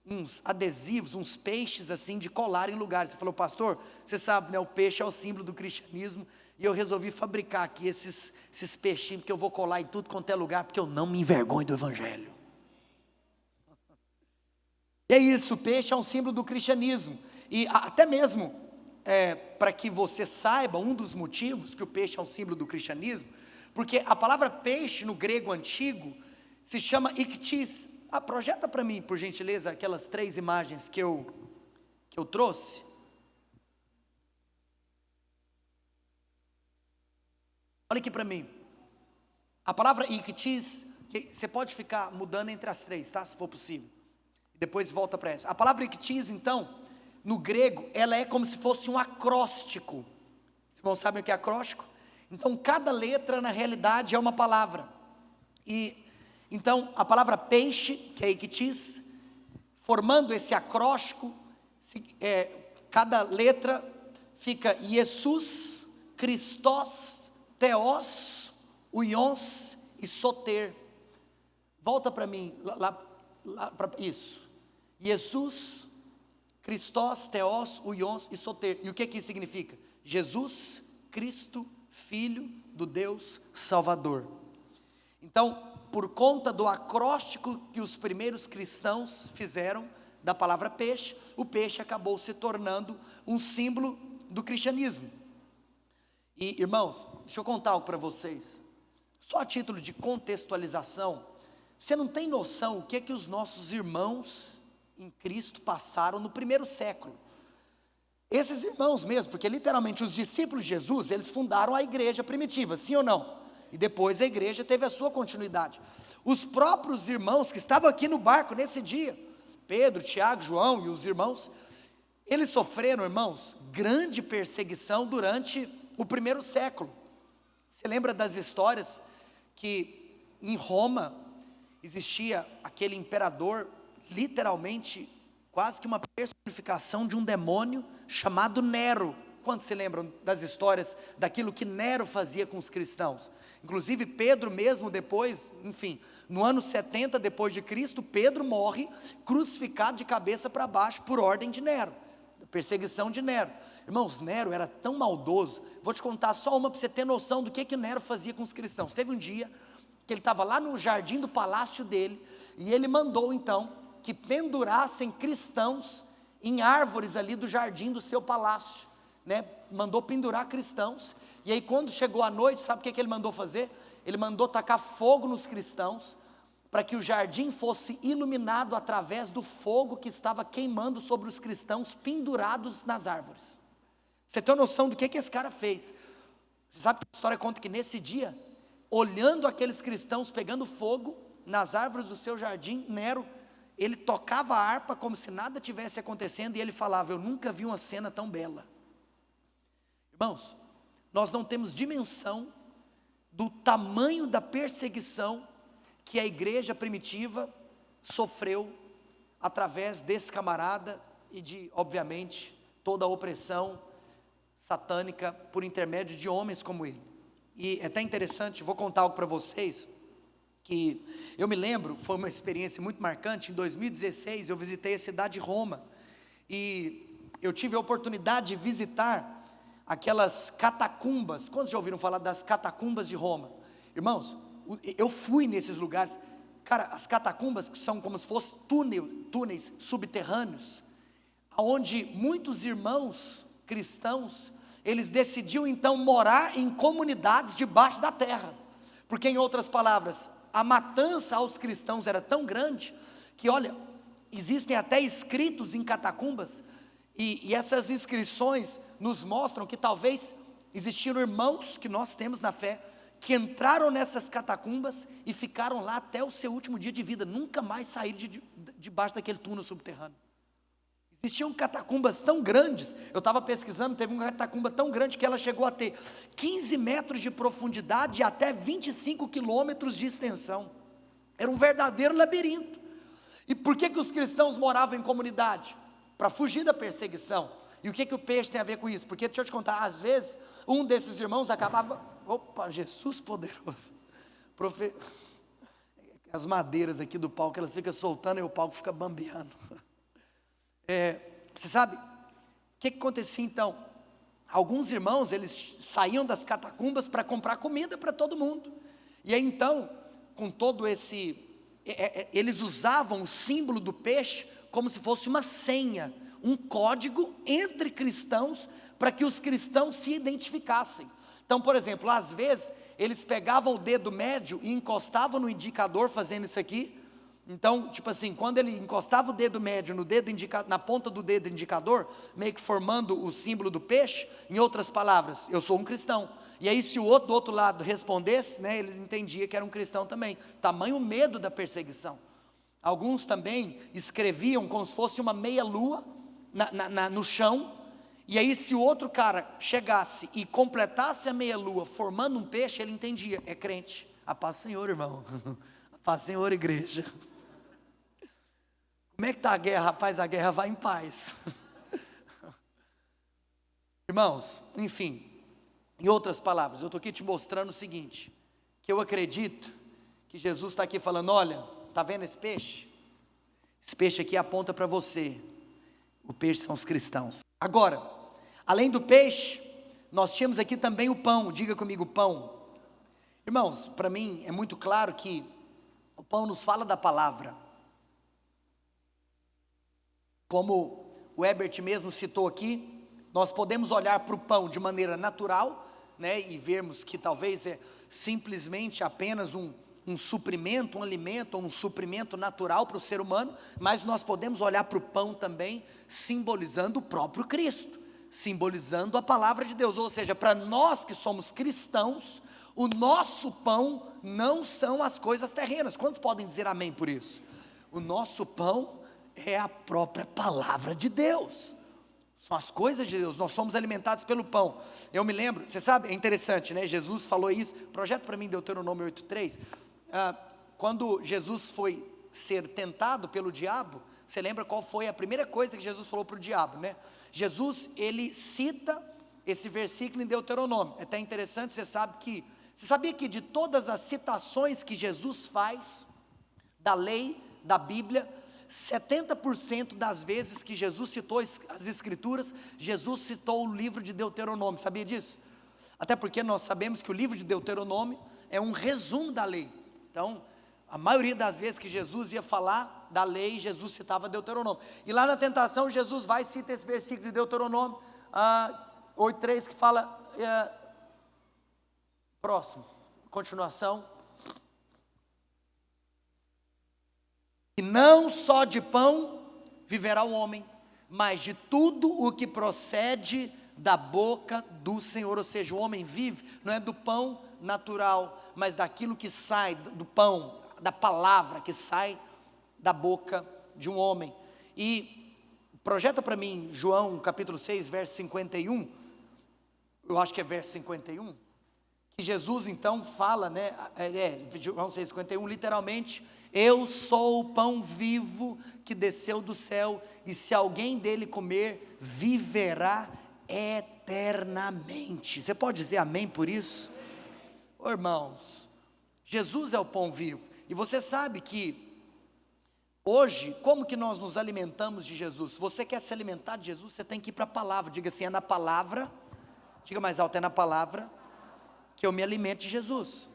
uns adesivos, uns peixes assim de colar em lugares. Ele falou: pastor, você sabe, né, o peixe é o símbolo do cristianismo, e eu resolvi fabricar aqui esses peixinhos, porque eu vou colar em tudo quanto é lugar, porque eu não me envergonho do Evangelho. E é isso, o peixe é um símbolo do cristianismo, e até mesmo, para que você saiba, um dos motivos que o peixe é um símbolo do cristianismo, porque a palavra peixe no grego antigo se chama iktis. Projeta para mim, por gentileza, aquelas 3 imagens que eu trouxe. Olha aqui para mim. A palavra iktis, você pode ficar mudando entre as 3, tá? Se for possível. Depois volta para essa. A palavra iktis, então, no grego, ela é como se fosse um acróstico. Os irmãos sabem o que é acróstico? Então, cada letra, na realidade, é uma palavra. E então, a palavra peixe, que é iktis, formando esse acróstico, cada letra fica Jesus, Christos, Theos, Uions e Soter. Volta para mim, lá para isso. Jesus, Christos, Theos, Uions e Soter. E o que isso significa? Jesus, Cristo, Filho do Deus Salvador. Então, por conta do acróstico que os primeiros cristãos fizeram da palavra peixe, o peixe acabou se tornando um símbolo do cristianismo. E irmãos, deixa eu contar algo para vocês, só a título de contextualização. Você não tem noção o que os nossos irmãos em Cristo passaram no primeiro século. Esses irmãos mesmo, porque literalmente os discípulos de Jesus, eles fundaram a igreja primitiva, sim ou não? E depois a igreja teve a sua continuidade. Os próprios irmãos que estavam aqui no barco nesse dia, Pedro, Tiago, João e os irmãos, eles sofreram, irmãos, grande perseguição durante o primeiro século. Você lembra das histórias que em Roma existia aquele imperador, literalmente quase que uma personificação de um demônio chamado Nero. Quantos se lembram das histórias daquilo que Nero fazia com os cristãos? Inclusive Pedro mesmo depois, enfim, no ano 70 depois de Cristo, Pedro morre crucificado de cabeça para baixo por ordem de Nero, perseguição de Nero. Irmãos, Nero era tão maldoso. Vou te contar só uma para você ter noção do que Nero fazia com os cristãos. Teve um dia que ele estava lá no jardim do palácio dele, e ele mandou então que pendurassem cristãos em árvores ali do jardim do seu palácio, né? Mandou pendurar cristãos. E aí quando chegou a noite, sabe o que ele mandou fazer? Ele mandou tacar fogo nos cristãos, para que o jardim fosse iluminado através do fogo que estava queimando sobre os cristãos pendurados nas árvores. Você tem noção do que esse cara fez? Você sabe que a história conta que nesse dia, olhando aqueles cristãos pegando fogo nas árvores do seu jardim, Nero, ele tocava a harpa como se nada tivesse acontecendo, e ele falava: eu nunca vi uma cena tão bela. Irmãos, nós não temos dimensão do tamanho da perseguição que a igreja primitiva sofreu através desse camarada e de, obviamente, toda a opressão satânica por intermédio de homens como ele. E é até interessante, vou contar algo para vocês, que eu me lembro, foi uma experiência muito marcante. Em 2016 eu visitei a cidade de Roma, e eu tive a oportunidade de visitar aquelas catacumbas. Quantos já ouviram falar das catacumbas de Roma? Irmãos, eu fui nesses lugares. Cara, as catacumbas são como se fossem túneis subterrâneos, onde muitos irmãos cristãos, eles decidiram então morar em comunidades debaixo da terra, porque, em outras palavras, a matança aos cristãos era tão grande, que olha, existem até escritos em catacumbas, e essas inscrições nos mostram que talvez existiram irmãos que nós temos na fé, que entraram nessas catacumbas e ficaram lá até o seu último dia de vida, nunca mais saíram debaixo daquele túnel subterrâneo. Existiam catacumbas tão grandes, eu estava pesquisando, teve uma catacumba tão grande que ela chegou a ter 15 metros de profundidade e até 25 quilômetros de extensão. Era um verdadeiro labirinto. E por que os cristãos moravam em comunidade? Para fugir da perseguição. E o que o peixe tem a ver com isso? Porque, deixa eu te contar, às vezes, um desses irmãos acabava, opa, Jesus poderoso, as madeiras aqui do palco, elas ficam soltando e o palco fica bambeando. Você sabe, o que acontecia então? Alguns irmãos, eles saíam das catacumbas para comprar comida para todo mundo, e aí então, com todo esse, eles usavam o símbolo do peixe, como se fosse uma senha, um código entre cristãos, para que os cristãos se identificassem. Então, por exemplo, às vezes, eles pegavam o dedo médio e encostavam no indicador, fazendo isso aqui. Então, tipo assim, quando ele encostava o dedo médio no dedo na ponta do dedo indicador, meio que formando o símbolo do peixe, em outras palavras, eu sou um cristão. E aí, se o outro do outro lado respondesse, né, eles entendiam que era um cristão também. Tamanho medo da perseguição. Alguns também escreviam como se fosse uma meia-lua no chão, e aí se o outro cara chegasse e completasse a meia-lua formando um peixe, ele entendia, é crente. A paz do Senhor, irmão. A paz do Senhor, igreja. Como é que está a guerra? Rapaz, a guerra vai em paz. Irmãos, enfim, em outras palavras, eu estou aqui te mostrando o seguinte, que eu acredito que Jesus está aqui falando, olha, está vendo esse peixe? Esse peixe aqui aponta para você. O peixe são os cristãos. Agora, além do peixe, nós tínhamos aqui também o pão. Diga comigo, pão. Irmãos, para mim é muito claro que o pão nos fala da palavra. Como o Herbert mesmo citou aqui, nós podemos olhar para o pão de maneira natural, né, e vermos que talvez é simplesmente apenas um suprimento, um alimento, um suprimento natural para o ser humano, mas nós podemos olhar para o pão também, simbolizando o próprio Cristo, simbolizando a palavra de Deus, ou seja, para nós que somos cristãos, o nosso pão não são as coisas terrenas. Quantos podem dizer amém por isso? O nosso pão é a própria palavra de Deus, são as coisas de Deus, nós somos alimentados pelo pão. Eu me lembro, você sabe, é interessante, né? Jesus falou isso, projeta para mim Deuteronômio 8:3, quando Jesus foi ser tentado pelo diabo, você lembra qual foi a primeira coisa que Jesus falou para o diabo, né? Jesus, ele cita esse versículo em Deuteronômio. É até interessante, você sabia que de todas as citações que Jesus faz, da lei, da Bíblia, 70% das vezes que Jesus citou as Escrituras, Jesus citou o livro de Deuteronômio, sabia disso? Até porque nós sabemos que o livro de Deuteronômio é um resumo da lei. Então, a maioria das vezes que Jesus ia falar da lei, Jesus citava Deuteronômio. E lá na tentação, Jesus vai e cita esse versículo de Deuteronômio 8:3, que fala, próximo, continuação, e não só de pão viverá o homem, mas de tudo o que procede da boca do Senhor. Ou seja, o homem vive, não é do pão natural, mas daquilo que sai do pão, da palavra que sai da boca de um homem. E projeta para mim João capítulo 6, verso 51, eu acho que é verso 51, que Jesus então fala, né, João 6, 51, literalmente, eu sou o pão vivo que desceu do céu, e se alguém dele comer, viverá eternamente. Você pode dizer amém por isso? Oh, irmãos, Jesus é o pão vivo, e você sabe que hoje, como que nós nos alimentamos de Jesus? Se você quer se alimentar de Jesus, você tem que ir para a palavra. Diga assim, é na palavra, diga mais alto, é na palavra que eu me alimento de Jesus.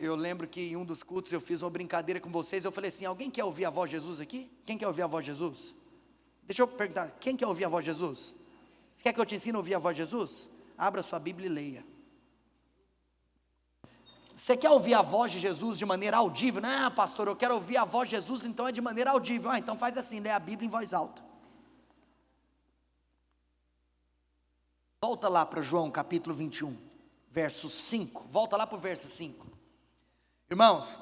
Eu lembro que em um dos cultos eu fiz uma brincadeira com vocês, eu falei assim, alguém quer ouvir a voz de Jesus aqui? Quem quer ouvir a voz de Jesus? Deixa eu perguntar, quem quer ouvir a voz de Jesus? Você quer que eu te ensine a ouvir a voz de Jesus? Abra sua Bíblia e leia. Você quer ouvir a voz de Jesus de maneira audível? Não, pastor, eu quero ouvir a voz de Jesus, então é de maneira audível. Então faz assim, lê a Bíblia em voz alta. Volta lá para João capítulo 21, verso 5. Volta lá para o verso 5. Irmãos,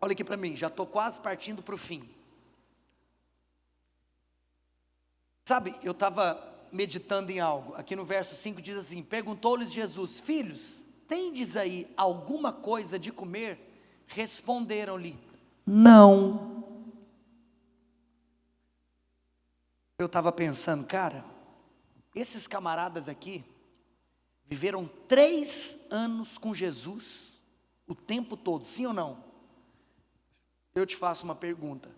olha aqui para mim, já estou quase partindo para o fim. Sabe, eu estava meditando em algo. Aqui no verso 5 diz assim: perguntou-lhes Jesus: filhos, tendes aí alguma coisa de comer? Responderam-lhe: não. Eu estava pensando, cara, esses camaradas aqui viveram 3 anos com Jesus, o tempo todo, sim ou não? Eu te faço uma pergunta: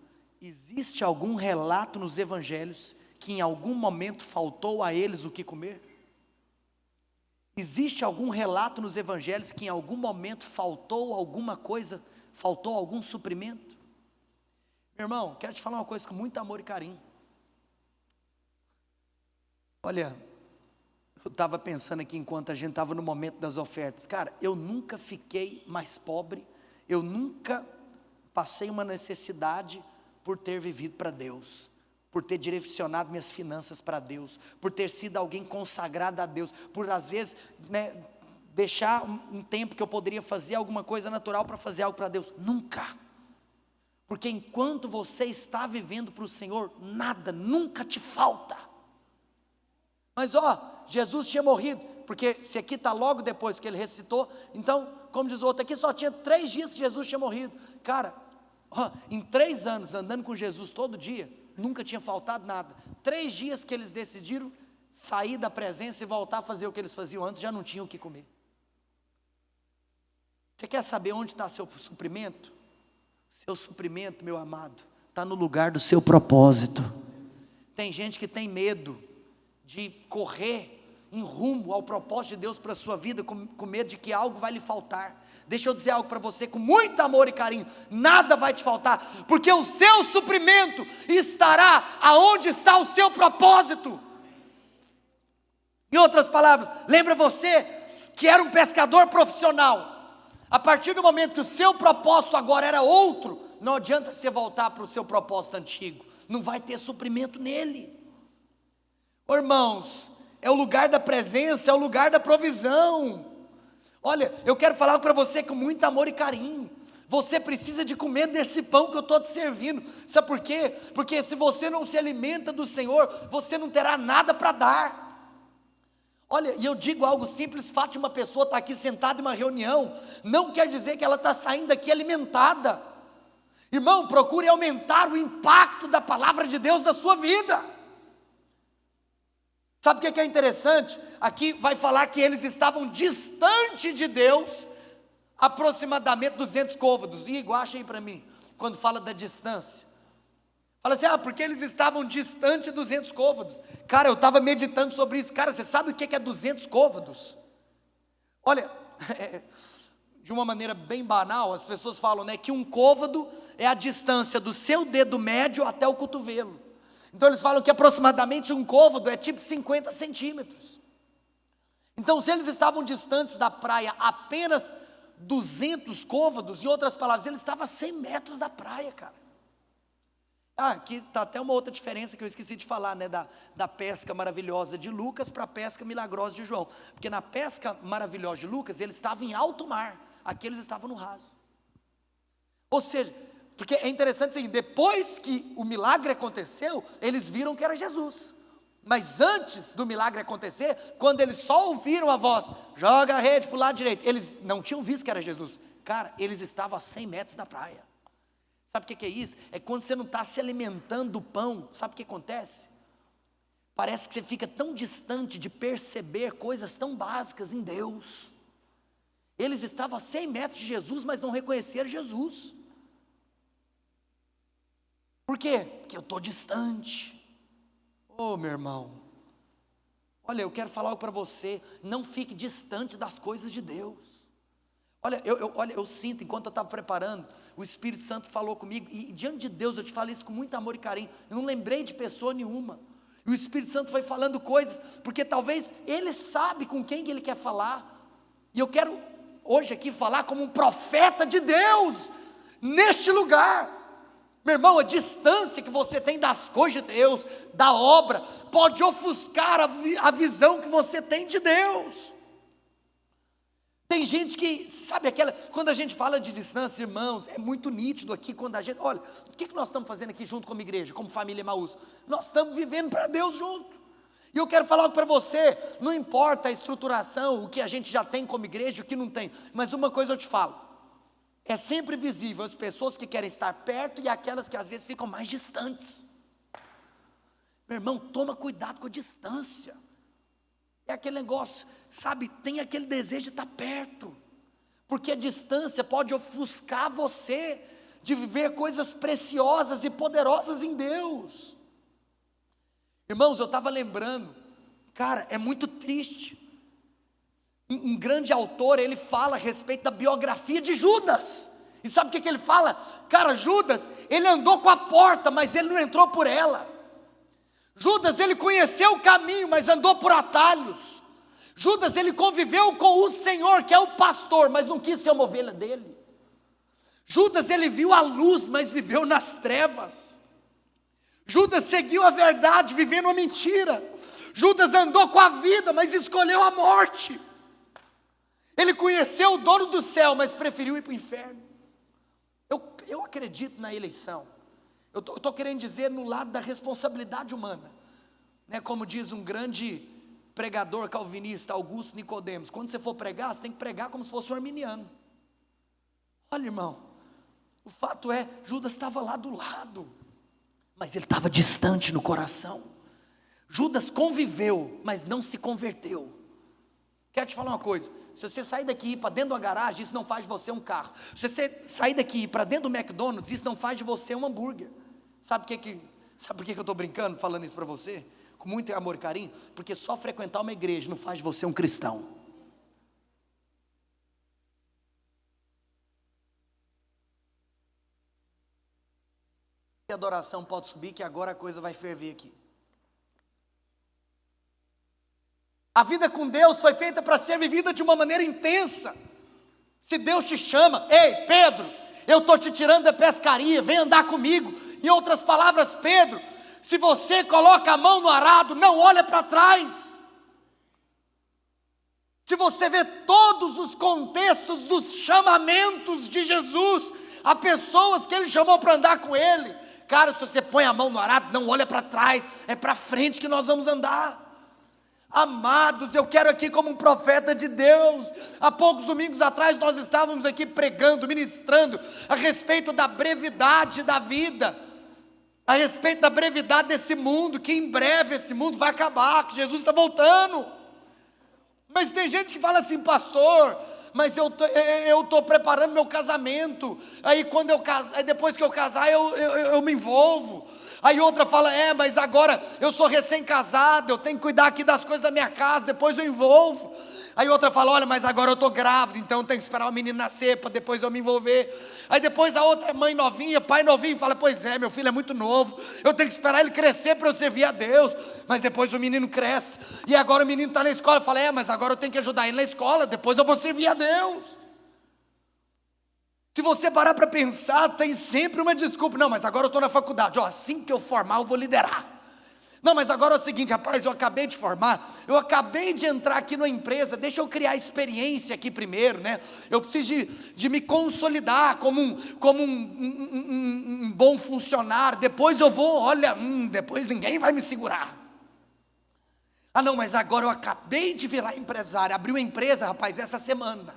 existe algum relato nos evangelhos que em algum momento faltou a eles o que comer? Existe algum relato nos evangelhos que em algum momento faltou alguma coisa, faltou algum suprimento? Meu irmão, quero te falar uma coisa com muito amor e carinho. Olha, eu estava pensando aqui enquanto a gente estava no momento das ofertas. Cara, eu nunca fiquei mais pobre, eu nunca passei uma necessidade por ter vivido para Deus, por ter direcionado minhas finanças para Deus, por ter sido alguém consagrado a Deus, por às vezes, deixar um tempo que eu poderia fazer alguma coisa natural para fazer algo para Deus. Nunca. Porque enquanto você está vivendo para o Senhor, nada, nunca te falta. Mas Jesus tinha morrido, porque se aqui está logo depois que ele ressuscitou, então, como diz o outro, aqui só tinha 3 dias que Jesus tinha morrido. Cara, em 3 anos andando com Jesus todo dia, nunca tinha faltado nada. 3 dias que eles decidiram sair da presença e voltar a fazer o que eles faziam antes, já não tinham o que comer. Você quer saber onde está seu suprimento? Seu suprimento, meu amado, está no lugar do seu propósito. Tem gente que tem medo de correr em rumo ao propósito de Deus para a sua vida, com medo de que algo vai lhe faltar. Deixa eu dizer algo para você com muito amor e carinho: nada vai te faltar, porque o seu suprimento estará aonde está o seu propósito. Em outras palavras, lembra você que era um pescador profissional. A partir do momento que o seu propósito agora era outro, não adianta você voltar para o seu propósito antigo, não vai ter suprimento nele. Irmãos, é o lugar da presença, é o lugar da provisão. Olha, eu quero falar para você com muito amor e carinho. Você precisa de comer desse pão que eu estou te servindo. Sabe por quê? Porque se você não se alimenta do Senhor, você não terá nada para dar. Olha, e eu digo algo simples: fato de uma pessoa estar aqui sentada em uma reunião, não quer dizer que ela está saindo daqui alimentada. Irmão, procure aumentar o impacto da palavra de Deus na sua vida. Sabe o que é interessante? Aqui vai falar que eles estavam distante de Deus, aproximadamente 200 côvados. Igor, acha aí para mim, quando fala da distância. Fala assim: porque eles estavam distante de 200 côvados. Cara, eu estava meditando sobre isso. Cara, você sabe o que é 200 côvados? Olha, de uma maneira bem banal, as pessoas falam, que um côvado é a distância do seu dedo médio até o cotovelo. Então eles falam que aproximadamente um côvado é tipo 50 centímetros. Então, se eles estavam distantes da praia apenas 200 côvados, em outras palavras, eles estavam a 100 metros da praia, cara. Aqui está até uma outra diferença que eu esqueci de falar, da pesca maravilhosa de Lucas para a pesca milagrosa de João. Porque na pesca maravilhosa de Lucas, eles estavam em alto mar, aqui eles estavam no raso. Ou seja, porque é interessante assim, depois que o milagre aconteceu, eles viram que era Jesus. Mas antes do milagre acontecer, quando eles só ouviram a voz: joga a rede para o lado direito, eles não tinham visto que era Jesus. Cara, eles estavam a 100 metros da praia. Sabe o que é isso? É quando você não está se alimentando do pão. Sabe o que acontece? Parece que você fica tão distante de perceber coisas tão básicas em Deus. Eles estavam a 100 metros de Jesus, mas não reconheceram Jesus. Por quê? Porque eu estou distante. Meu irmão, olha, eu quero falar algo para você: não fique distante das coisas de Deus. Olha, eu sinto, enquanto eu estava preparando, o Espírito Santo falou comigo, e diante de Deus eu te falo isso com muito amor e carinho. Eu não lembrei de pessoa nenhuma. E o Espírito Santo vai falando coisas, porque talvez Ele sabe com quem Ele quer falar. E eu quero hoje aqui falar como um profeta de Deus, neste lugar. Meu irmão, a distância que você tem das coisas de Deus, da obra, pode ofuscar a visão que você tem de Deus. Tem gente que, sabe aquela, quando a gente fala de distância, irmãos, é muito nítido aqui quando a gente, olha, o que nós estamos fazendo aqui junto como igreja, como família Emaús? Nós estamos vivendo para Deus junto. E eu quero falar algo para você, não importa a estruturação, o que a gente já tem como igreja, o que não tem, mas uma coisa eu te falo, é sempre visível as pessoas que querem estar perto e aquelas que às vezes ficam mais distantes. Meu irmão, toma cuidado com a distância. É aquele negócio, sabe, tem aquele desejo de estar perto, porque a distância pode ofuscar você de viver coisas preciosas e poderosas em Deus. Irmãos, eu estava lembrando, cara, é muito triste. Um grande autor, ele fala a respeito da biografia de Judas. E sabe o que ele fala? Cara, Judas, ele andou com a porta, mas ele não entrou por ela. Judas, ele conheceu o caminho, mas andou por atalhos. Judas, ele conviveu com o Senhor, que é o pastor, mas não quis ser uma ovelha dele. Judas, ele viu a luz, mas viveu nas trevas. Judas seguiu a verdade, vivendo a mentira. Judas andou com a vida, mas escolheu a morte. Ele conheceu o dono do céu, mas preferiu ir para o inferno. Eu acredito na eleição. Eu estou querendo dizer no lado da responsabilidade humana, né? Como diz um grande pregador calvinista, Augusto Nicodemos, quando você for pregar, você tem que pregar como se fosse um arminiano. Olha, irmão, o fato é, Judas estava lá do lado, mas ele estava distante no coração. Judas conviveu, mas não se converteu. Quero te falar uma coisa, se você sair daqui e ir para dentro de uma garagem, isso não faz de você um carro. Se você sair daqui e ir para dentro do McDonald's, isso não faz de você um hambúrguer. Sabe por que eu estou brincando, falando isso para você? Com muito amor e carinho, porque só frequentar uma igreja não faz de você um cristão. A adoração pode subir, que agora a coisa vai ferver aqui. A vida com Deus foi feita para ser vivida de uma maneira intensa. Se Deus te chama, ei Pedro, eu estou te tirando da pescaria, vem andar comigo. Em outras palavras, Pedro, se você coloca a mão no arado, não olha para trás. Se você vê todos os contextos dos chamamentos de Jesus, a pessoas que Ele chamou para andar com Ele, cara, se você põe a mão no arado, não olha para trás, é para frente que nós vamos andar. Amados, eu quero aqui como um profeta de Deus, há poucos domingos atrás nós estávamos aqui pregando, ministrando a respeito da brevidade da vida, a respeito da brevidade desse mundo, que em breve esse mundo vai acabar, que Jesus está voltando. Mas tem gente que fala assim, pastor, mas eu estou preparando meu casamento, aí quando eu casar, depois que eu casar eu me envolvo. Aí outra fala, mas agora eu sou recém-casado, eu tenho que cuidar aqui das coisas da minha casa, depois eu envolvo. Aí outra fala, olha, mas agora eu estou grávida, então eu tenho que esperar o menino nascer para depois eu me envolver. Aí depois a outra mãe novinha, pai novinho, fala, pois é, meu filho é muito novo, eu tenho que esperar ele crescer para eu servir a Deus. Mas depois o menino cresce, e agora o menino está na escola, fala, mas agora eu tenho que ajudar ele na escola, depois eu vou servir a Deus. Se você parar para pensar, tem sempre uma desculpa. Não, mas agora eu estou na faculdade, assim que eu formar eu vou liderar. Não, mas agora é o seguinte, rapaz, eu acabei de formar, eu acabei de entrar aqui numa empresa, deixa eu criar experiência aqui primeiro, né? Eu preciso de me consolidar como um bom funcionário, depois eu vou, olha, depois ninguém vai me segurar. Ah não, mas agora eu acabei de virar empresário, abri uma empresa, rapaz, essa semana.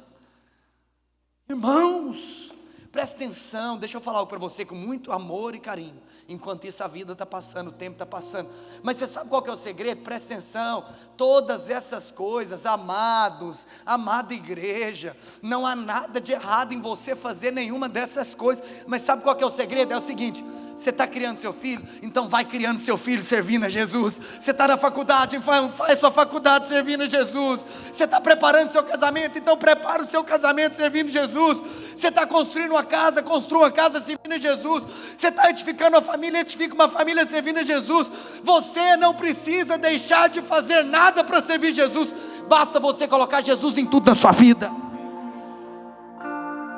Irmãos, presta atenção, deixa eu falar algo para você com muito amor e carinho. Enquanto isso a vida está passando, o tempo está passando. Mas você sabe qual que é o segredo? Presta atenção, todas essas coisas, amados, amada igreja, não há nada de errado em você fazer nenhuma dessas coisas. Mas sabe qual que é o segredo? É o seguinte, você está criando seu filho, então vai criando seu filho servindo a Jesus. Você está na faculdade, faz sua faculdade servindo a Jesus. Você está preparando seu casamento, então prepara o seu casamento servindo Jesus. Você está construindo uma casa, construa uma casa servindo a Jesus. Você está edificando uma família, edifica uma família servindo a Jesus. Você não precisa deixar de fazer nada para servir Jesus, basta você colocar Jesus em tudo na sua vida.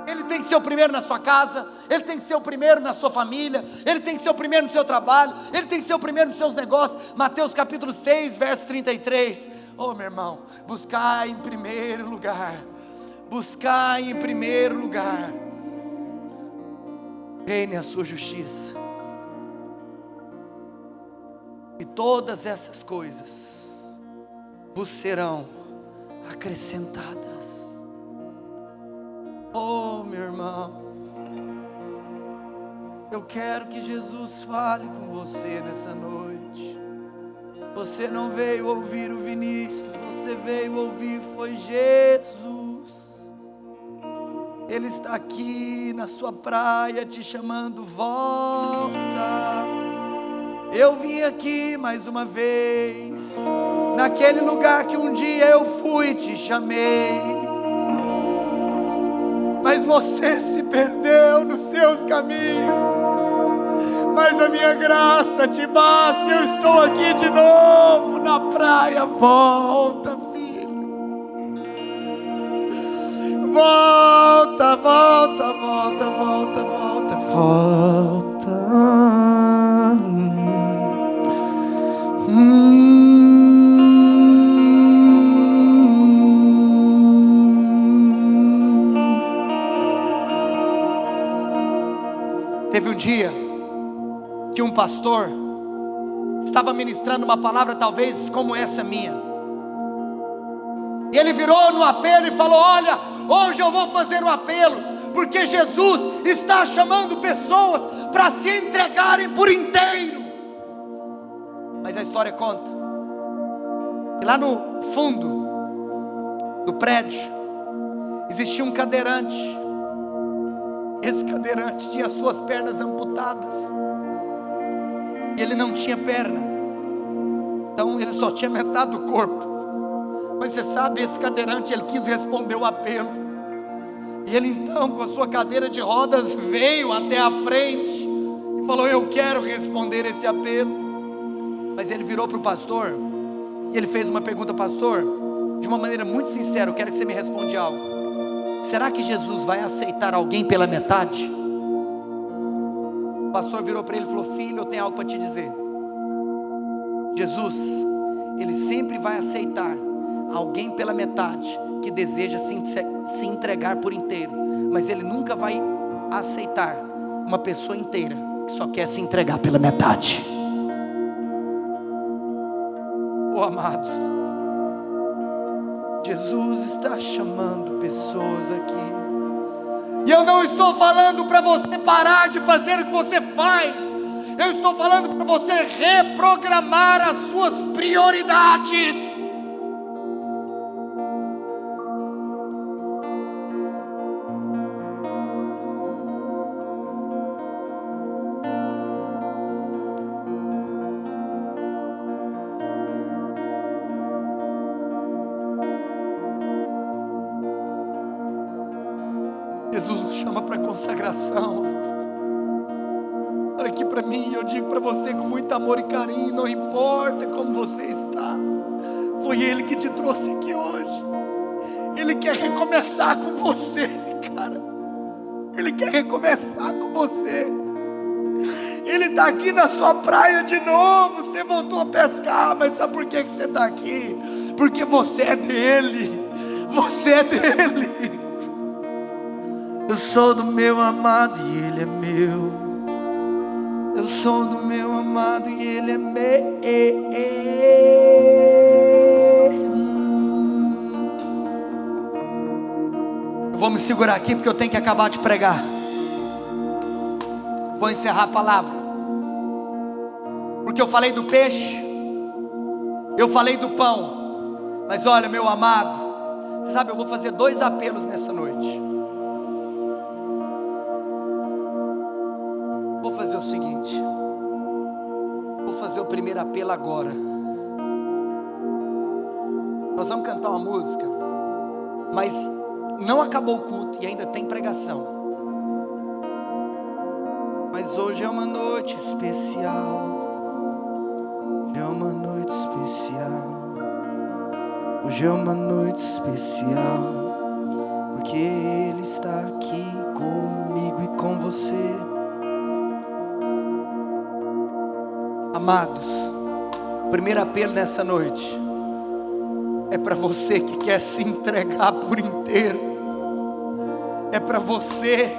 Ele tem que ser o primeiro na sua casa, Ele tem que ser o primeiro na sua família, Ele tem que ser o primeiro no seu trabalho, Ele tem que ser o primeiro nos seus negócios. Mateus capítulo 6, verso 33. Oh meu irmão, buscar em primeiro lugar, buscar em primeiro lugar, reine a sua justiça, e todas essas coisas vos serão acrescentadas. Oh meu irmão, eu quero que Jesus fale com você nessa noite. Você não veio ouvir o Vinícius, você veio ouvir foi Jesus. Ele está aqui na sua praia te chamando, volta. Eu vim aqui mais uma vez, naquele lugar que um dia eu fui e te chamei, mas você se perdeu nos seus caminhos. Mas a minha graça te basta, eu estou aqui de novo na praia. Volta, filho. Volta, volta, volta, volta, volta, volta. Teve um dia que um pastor estava ministrando uma palavra talvez como essa minha, e ele virou no apelo e falou: olha, hoje eu vou fazer um apelo, porque Jesus está chamando pessoas para se entregarem por inteiro. Mas a história conta que lá no fundo do prédio existia um cadeirante. Esse cadeirante tinha suas pernas amputadas, e ele não tinha perna, então ele só tinha metade do corpo. Mas você sabe, esse cadeirante, ele quis responder o apelo, e ele então, com a sua cadeira de rodas, veio até a frente e falou: eu quero responder esse apelo. Mas ele virou para o pastor e ele fez uma pergunta: pastor, de uma maneira muito sincera, eu quero que você me responda algo. Será que Jesus vai aceitar alguém pela metade? O pastor virou para ele e falou: filho, eu tenho algo para te dizer. Jesus, Ele sempre vai aceitar alguém pela metade que deseja se entregar por inteiro, mas Ele nunca vai aceitar uma pessoa inteira que só quer se entregar pela metade. Oh amados, Jesus está chamando pessoas aqui, e eu não estou falando para você parar de fazer o que você faz, eu estou falando para você reprogramar as suas prioridades. Jesus nos chama para consagração. Olha aqui para mim, eu digo para você com muito amor e carinho: não importa como você está, foi Ele que te trouxe aqui hoje. Ele quer recomeçar com você, cara. Ele quer recomeçar com você. Ele está aqui na sua praia de novo. Você voltou a pescar, mas sabe por que você está aqui? Porque você é dele. Você é dele. Eu sou do meu amado e Ele é meu. Eu sou do meu amado e Ele é meu. Eu vou me segurar aqui porque eu tenho que acabar de pregar. Vou encerrar a palavra, porque eu falei do peixe, eu falei do pão. Mas olha, meu amado, você sabe, eu vou fazer 2 apelos nessa noite. Vou fazer o seguinte, vou fazer o primeiro apelo agora. Nós vamos cantar uma música, mas não acabou o culto e ainda tem pregação. Mas hoje é uma noite especial. Hoje é uma noite especial. Hoje é uma noite especial, porque Ele está aqui comigo e com você. Amados, o primeiro apelo nessa noite é para você que quer se entregar por inteiro. É para você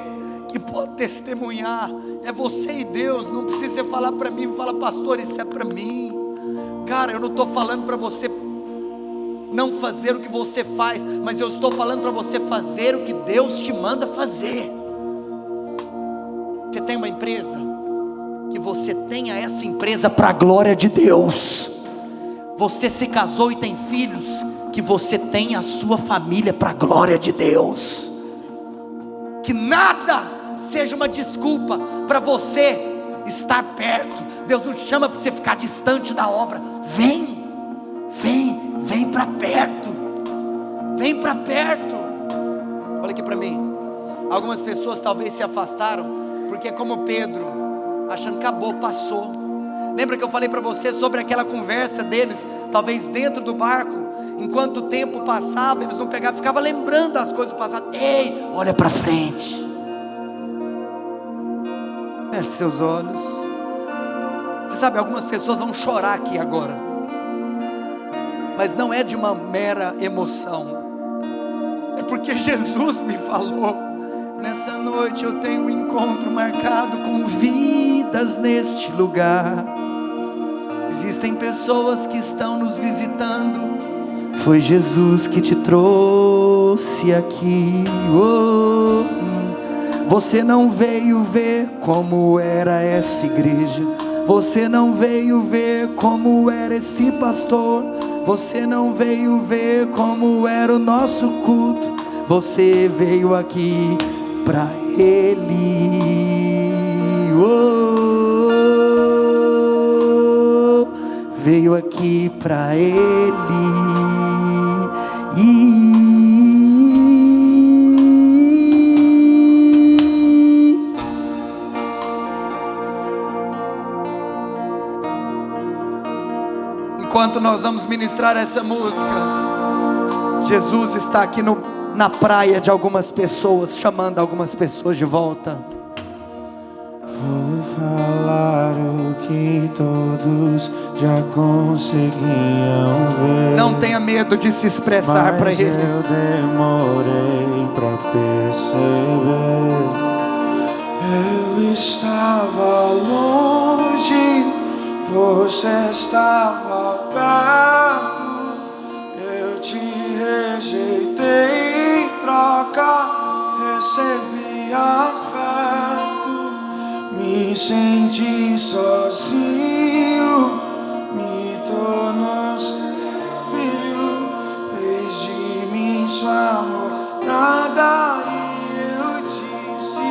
que pode testemunhar. É você e Deus. Não precisa você falar para mim, fala: pastor, isso é para mim. Cara, eu não estou falando para você não fazer o que você faz, mas eu estou falando para você fazer o que Deus te manda fazer. Você tem uma empresa, que você tenha essa empresa para a glória de Deus. Você se casou e tem filhos, que você tenha a sua família para a glória de Deus. Que nada seja uma desculpa para você estar perto. Deus não te chama para você ficar distante da obra. Vem para perto. Vem para perto. Olha aqui para mim. Algumas pessoas talvez se afastaram, porque como Pedro, achando que acabou, passou. Lembra que eu falei para você sobre aquela conversa deles, talvez dentro do barco, enquanto o tempo passava, eles não pegavam, ficavam lembrando das coisas do passado. Ei, olha para frente. Feche seus olhos. Você sabe, algumas pessoas vão chorar aqui agora, mas não é de uma mera emoção, é porque Jesus me falou: nessa noite eu tenho um encontro marcado com vidas neste lugar. Existem pessoas que estão nos visitando. Foi Jesus que te trouxe aqui. Você não veio ver como era essa igreja. Você não veio ver como era esse pastor. Você não veio ver como era o nosso culto. Você veio aqui para Ele. Veio aqui para Ele. Enquanto nós vamos ministrar essa música, Jesus está aqui na praia de algumas pessoas, chamando algumas pessoas de volta. Vou falar o que todos já conseguiam ver. Não tenha medo de se expressar para Ele. Eu demorei para perceber. Eu estava longe, você estava perto. Eu te rejeitei, em troca recebi afeto. Me senti sozinho, me tornou filho, fez de mim sua morada. E eu disse: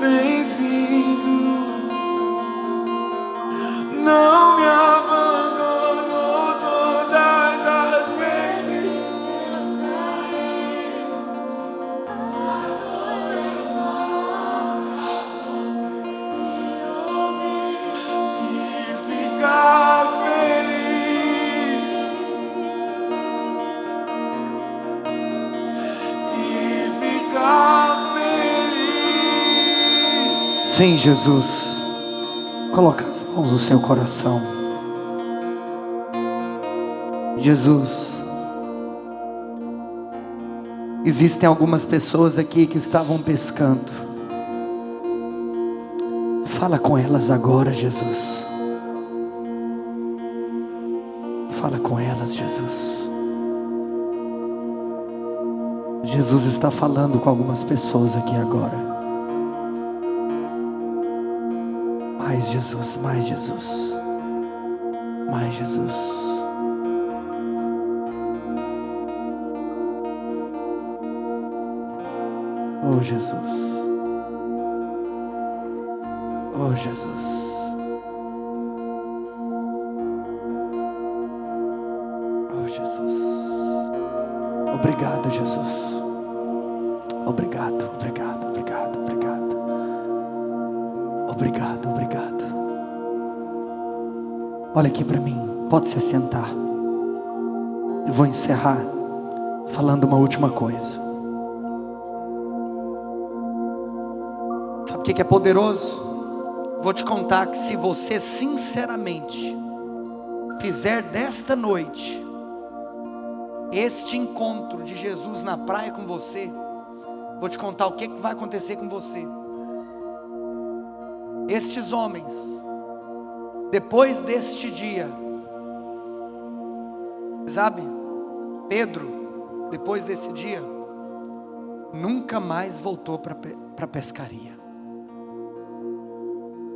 bem-vindo. Não me abandonou todas as vezes eu caí. E ficar feliz. E ficar feliz. Sim, Jesus. Coloca as mãos no seu coração. Jesus, existem algumas pessoas aqui que estavam pescando. Fala com elas agora, Jesus. Fala com elas, Jesus. Jesus está falando com algumas pessoas aqui agora. Mais Jesus, mais Jesus, mais Jesus. Oh Jesus, oh Jesus, oh Jesus. Obrigado, Jesus. Obrigado, obrigado, obrigado, obrigado. Obrigado, obrigado. Olha aqui para mim, pode se sentar. Eu vou encerrar falando uma última coisa. Sabe o que é poderoso? Vou te contar que se você sinceramente fizer desta noite este encontro de Jesus na praia com você, vou te contar o que vai acontecer com você. Estes homens, depois deste dia, sabe, Pedro, depois desse dia, nunca mais voltou para a pescaria.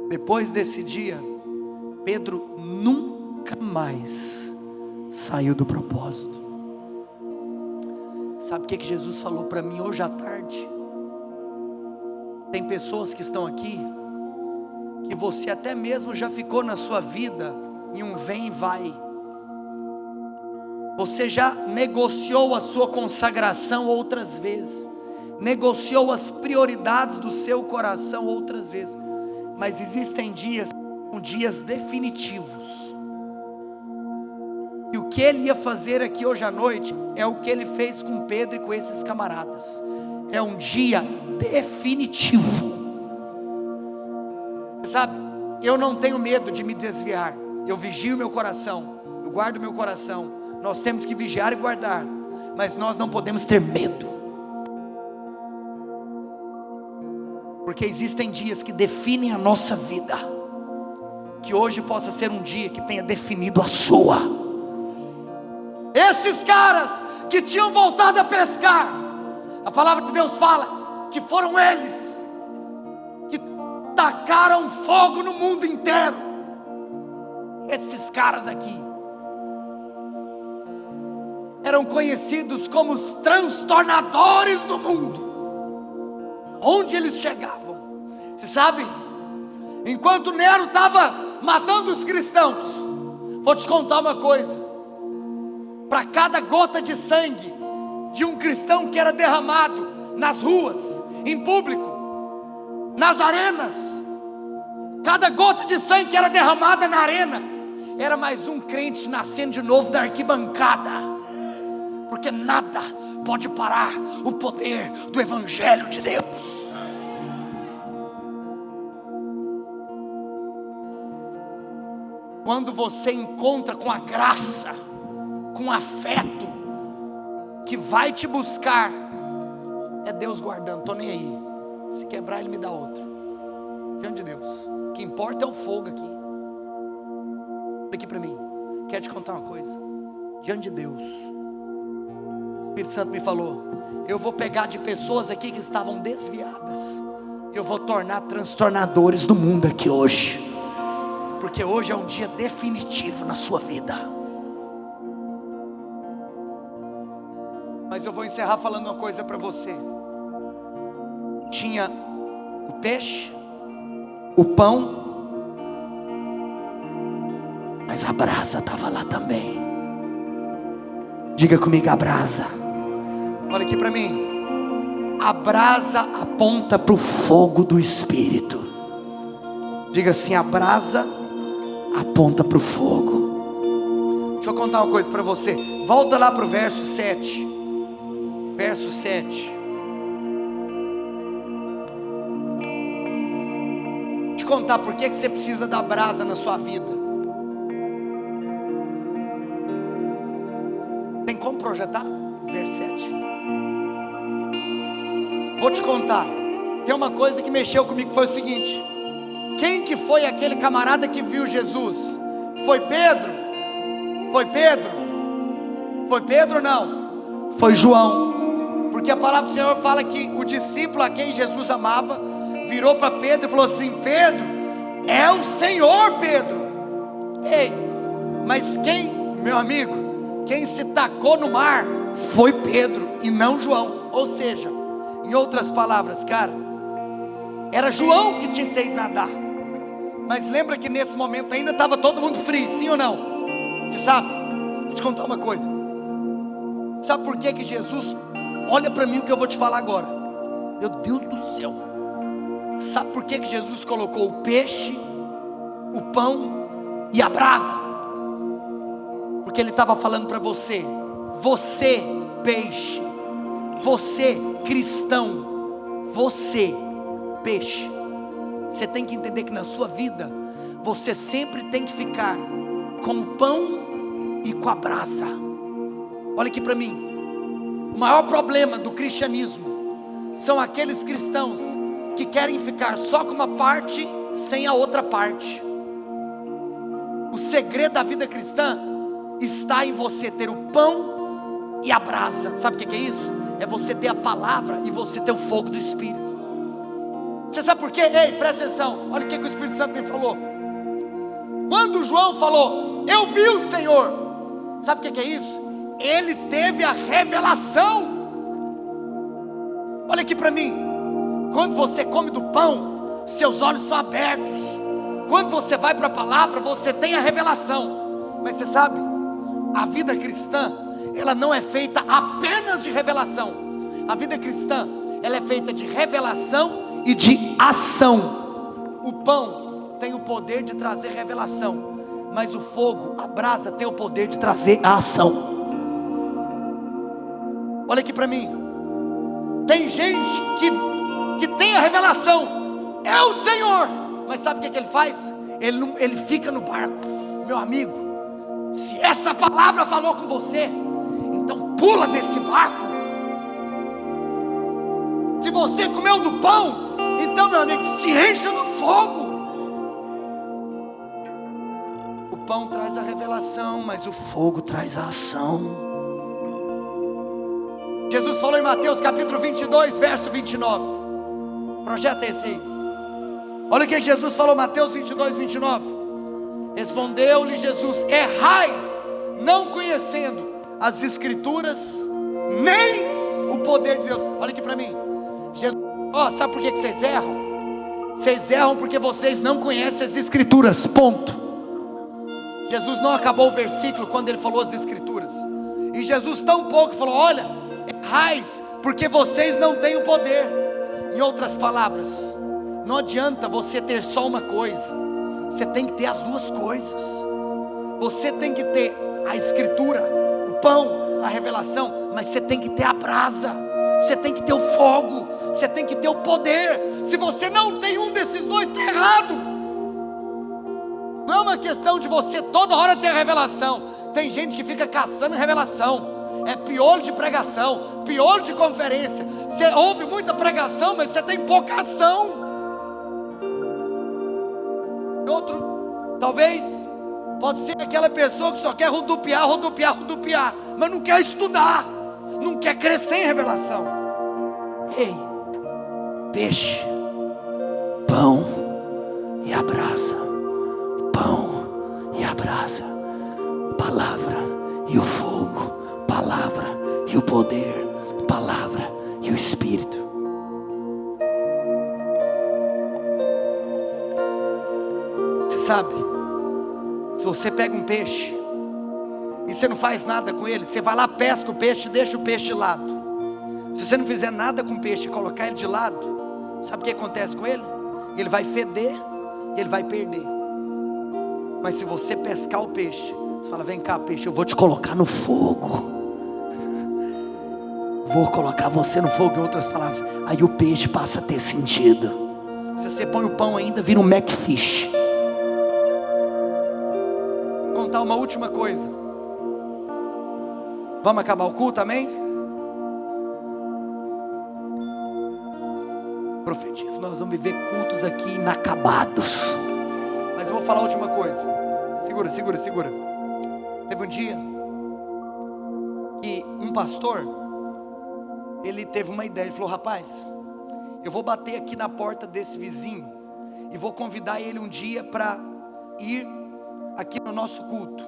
Depois desse dia, Pedro nunca mais saiu do propósito. Sabe o que Jesus falou para mim hoje à tarde? Tem pessoas que estão aqui, que você até mesmo já ficou na sua vida em um vem e vai. Você já negociou a sua consagração outras vezes, negociou as prioridades do seu coração outras vezes, mas existem dias, dias definitivos. E o que ele ia fazer aqui hoje à noite é o que ele fez com Pedro e com esses camaradas. É um dia definitivo. Sabe, eu não tenho medo de me desviar. Eu vigio meu coração, eu guardo meu coração. Nós temos que vigiar e guardar, mas nós não podemos ter medo, porque existem dias que definem a nossa vida. Que hoje possa ser um dia que tenha definido a sua. Esses caras que tinham voltado a pescar, a palavra de Deus fala que foram eles que tacaram fogo no mundo inteiro. Esses caras aqui eram conhecidos como os transtornadores do mundo. Onde eles chegavam, você sabe, enquanto Nero estava matando os cristãos, vou te contar uma coisa: para cada gota de sangue de um cristão que era derramado nas ruas, em público, nas arenas, cada gota de sangue que era derramada na arena, era mais um crente nascendo de novo da arquibancada. Porque nada pode parar o poder do Evangelho de Deus. Quando você encontra com a graça, com afeto, que vai te buscar, é Deus guardando, tô nem aí. Se quebrar, Ele me dá outro. Diante de Deus, o que importa é o fogo aqui. Olha aqui para mim, quero te contar uma coisa. Diante de Deus, o Espírito Santo me falou: eu vou pegar de pessoas aqui que estavam desviadas, eu vou tornar transtornadores do mundo aqui hoje, porque hoje é um dia definitivo na sua vida. Mas eu vou encerrar falando uma coisa para você. Tinha o peixe, o pão, mas a brasa estava lá também. Diga comigo, a brasa. Olha aqui para mim. A brasa aponta para o fogo do Espírito. Diga assim: a brasa aponta para o fogo. Deixa eu contar uma coisa para você. Volta lá para o verso 7. Verso 7. Deixa eu te contar por que você precisa da brasa na sua vida. Tem como projetar? Verso 7. Vou te contar. Tem uma coisa que mexeu comigo, foi o seguinte: quem que foi aquele camarada que viu Jesus? Foi Pedro? Foi Pedro? Foi Pedro não? Foi João. Porque a palavra do Senhor fala que o discípulo a quem Jesus amava virou para Pedro e falou assim: Pedro, é o Senhor, Pedro. Ei, mas quem, meu amigo, quem se tacou no mar foi Pedro e não João. Ou seja, em outras palavras, cara, era João que tinha que nadar. Mas lembra que nesse momento ainda estava todo mundo frio, sim ou não? Você sabe? Vou te contar uma coisa. Sabe por que Jesus, olha para mim o que eu vou te falar agora. Meu Deus do céu. Sabe por que Jesus colocou o peixe, o pão e a brasa? Porque Ele estava falando para você: você peixe, você cristão, você peixe. Você tem que entender que na sua vida você sempre tem que ficar com o pão e com a brasa. Olha aqui para mim. O maior problema do cristianismo são aqueles cristãos que querem ficar só com uma parte sem a outra parte. O segredo da vida cristã está em você ter o pão e a brasa. Sabe o que é isso? É você ter a palavra e você ter o fogo do Espírito. Você sabe por quê? Ei, presta atenção. Olha o que o Espírito Santo me falou. Quando João falou, eu vi o Senhor, sabe o que é isso? Ele teve a revelação. Olha aqui para mim. Quando você come do pão, seus olhos são abertos. Quando você vai para a palavra, você tem a revelação. Mas você sabe, a vida cristã, ela não é feita apenas de revelação. A vida cristã, ela é feita de revelação e de ação. O pão tem o poder de trazer revelação, mas o fogo, a brasa, tem o poder de trazer a ação. Olha aqui para mim. Tem gente que tem a revelação, é o Senhor, mas sabe o que ele faz? Ele fica no barco. Meu amigo, se essa palavra falou com você, então pula desse barco. Se você comeu do pão, então, meu amigo, se encha do fogo. O pão traz a revelação, mas o fogo traz a ação. Jesus falou em Mateus capítulo 22, verso 29. Projeta esse aí. Olha o que Jesus falou, Mateus 22, 29. Respondeu-lhe Jesus: errais, não conhecendo as Escrituras, nem o poder de Deus. Olha aqui para mim. Jesus, sabe por que vocês erram? Vocês erram porque vocês não conhecem as Escrituras, ponto. Jesus não acabou o versículo quando ele falou as Escrituras. E Jesus tão pouco falou: olha, errais porque vocês não têm o poder. Em outras palavras, não adianta você ter só uma coisa, você tem que ter as duas coisas. Você tem que ter a Escritura, o pão, a revelação, mas você tem que ter a brasa, você tem que ter o fogo, você tem que ter o poder. Se você não tem um desses dois, está errado. Não é uma questão de você toda hora ter a revelação. Tem gente que fica caçando revelação. É piolho de pregação, piolho de conferência. Você ouve muita pregação, mas você tem pouca ação. Outro, talvez, pode ser aquela pessoa que só quer rodopiar, mas não quer estudar, não quer crescer em revelação. Ei, peixe, pão e a brasa, pão e a brasa, palavra e o fogo, palavra e o poder, palavra e o Espírito. Você sabe, se você pega um peixe e você não faz nada com ele, você vai lá, pesca o peixe e deixa o peixe de lado. Se você não fizer nada com o peixe e colocar ele de lado, sabe o que acontece com ele? Ele vai feder e ele vai perder. Mas se você pescar o peixe, você fala: vem cá, peixe, eu vou te colocar no fogo. Vou colocar você no fogo, em outras palavras. Aí o peixe passa a ter sentido. Se você põe o pão ainda, vira um Macfish. Vou contar uma última coisa. Vamos acabar o culto, amém? Profetizo, nós vamos viver cultos aqui inacabados. Mas eu vou falar a última coisa. Segura. Teve um dia que um pastor, ele teve uma ideia. Ele falou: rapaz, eu vou bater aqui na porta desse vizinho e vou convidar ele um dia para ir aqui no nosso culto.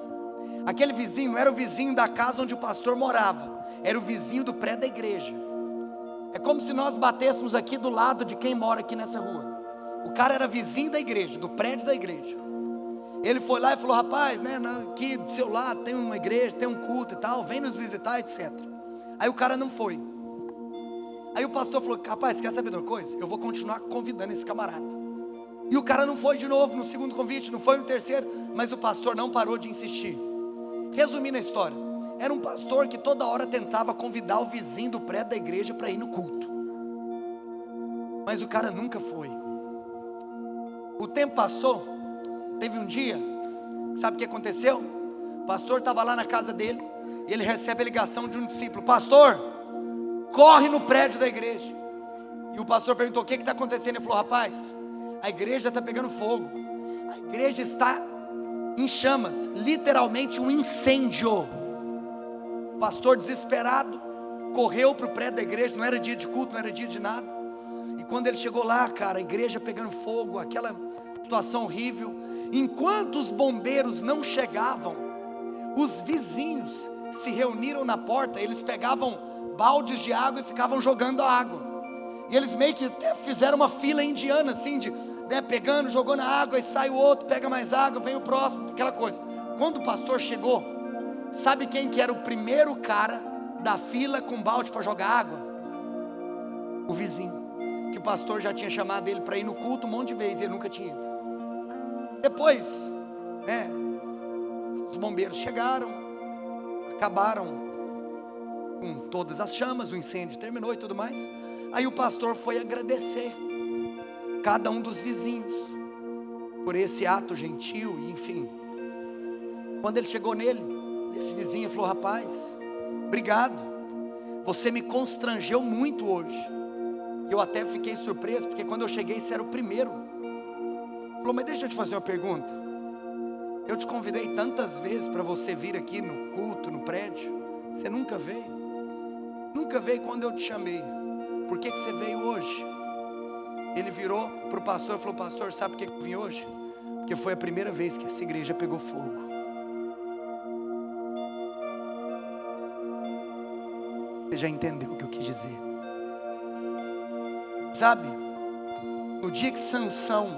Aquele vizinho não era o vizinho da casa onde o pastor morava, era o vizinho do prédio da igreja. É como se nós batêssemos aqui do lado de quem mora aqui nessa rua. O cara era vizinho da igreja, do prédio da igreja. Ele foi lá e falou: rapaz, né, aqui do seu lado tem uma igreja, tem um culto e tal, vem nos visitar, etc. Aí o cara não foi. Aí o pastor falou: rapaz, quer saber de uma coisa? Eu vou continuar convidando esse camarada. E o cara não foi de novo no segundo convite, não foi no terceiro, mas o pastor não parou de insistir. Resumindo a história, era um pastor que toda hora tentava convidar o vizinho do prédio da igreja para ir no culto, mas o cara nunca foi. O tempo passou, teve um dia, sabe o que aconteceu? O pastor estava lá na casa dele, e ele recebe a ligação de um discípulo: pastor, corre no prédio da igreja. E o pastor perguntou: o que está acontecendo? Ele falou: rapaz, a igreja está pegando fogo, a igreja está em chamas, literalmente um incêndio. O pastor, desesperado, correu para o prédio da igreja. Não era dia de culto, não era dia de nada. E quando ele chegou lá, cara, a igreja pegando fogo, aquela situação horrível. Enquanto os bombeiros não chegavam, os vizinhos se reuniram na porta. Eles pegavam baldes de água e ficavam jogando a água. E eles meio que até fizeram uma fila indiana, assim, de, né, pegando, jogou na água, e sai o outro, pega mais água, vem o próximo, aquela coisa. Quando o pastor chegou, sabe quem que era o primeiro cara da fila com balde para jogar água? O vizinho, que o pastor já tinha chamado ele para ir no culto um monte de vezes, e ele nunca tinha ido. Depois, né, os bombeiros chegaram, acabaram com todas as chamas, o incêndio terminou e tudo mais. Aí o pastor foi agradecer cada um dos vizinhos por esse ato gentil, e enfim. Quando ele chegou nele, esse vizinho falou: rapaz, obrigado, você me constrangeu muito hoje. Eu até fiquei surpreso, porque quando eu cheguei você era o primeiro. Falou: mas deixa eu te fazer uma pergunta. Eu te convidei tantas vezes para você vir aqui no culto, no prédio, você nunca veio. Nunca veio quando eu te chamei. Por que você veio hoje? Ele virou para o pastor e falou: pastor, sabe por que eu vim hoje? Porque foi a primeira vez que essa igreja pegou fogo. Você já entendeu o que eu quis dizer? Sabe, no dia que Sansão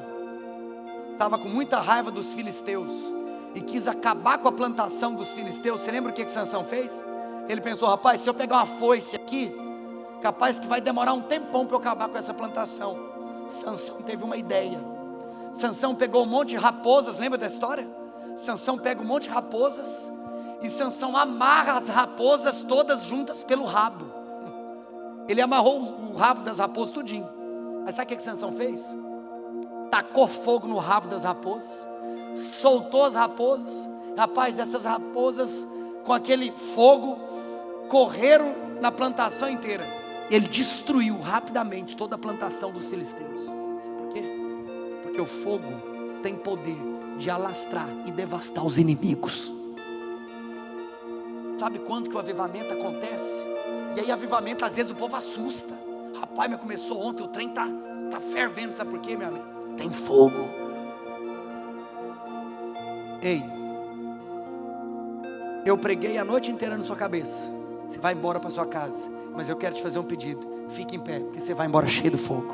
estava com muita raiva dos filisteus e quis acabar com a plantação dos filisteus, você lembra o que Sansão fez? Ele pensou: rapaz, se eu pegar uma foice aqui, capaz que vai demorar um tempão para eu acabar com essa plantação. Sansão teve uma ideia. Sansão pegou um monte de raposas, lembra da história? Sansão pega um monte de raposas e Sansão amarra as raposas todas juntas pelo rabo. Ele amarrou o rabo das raposas tudinho. Mas sabe o que Sansão fez? Tacou fogo no rabo das raposas, soltou as raposas. Rapaz, essas raposas com aquele fogo correram na plantação inteira. Ele destruiu rapidamente toda a plantação dos filisteus. Sabe por quê? Porque o fogo tem poder de alastrar e devastar os inimigos. Sabe quando que o avivamento acontece? E aí avivamento, às vezes o povo assusta. Rapaz, mas começou ontem, o trem tá fervendo. Sabe por quê, meu amigo? Tem fogo. Ei, eu preguei a noite inteira na sua cabeça. Você vai embora para sua casa, mas eu quero te fazer um pedido: fique em pé, porque você vai embora cheio do fogo.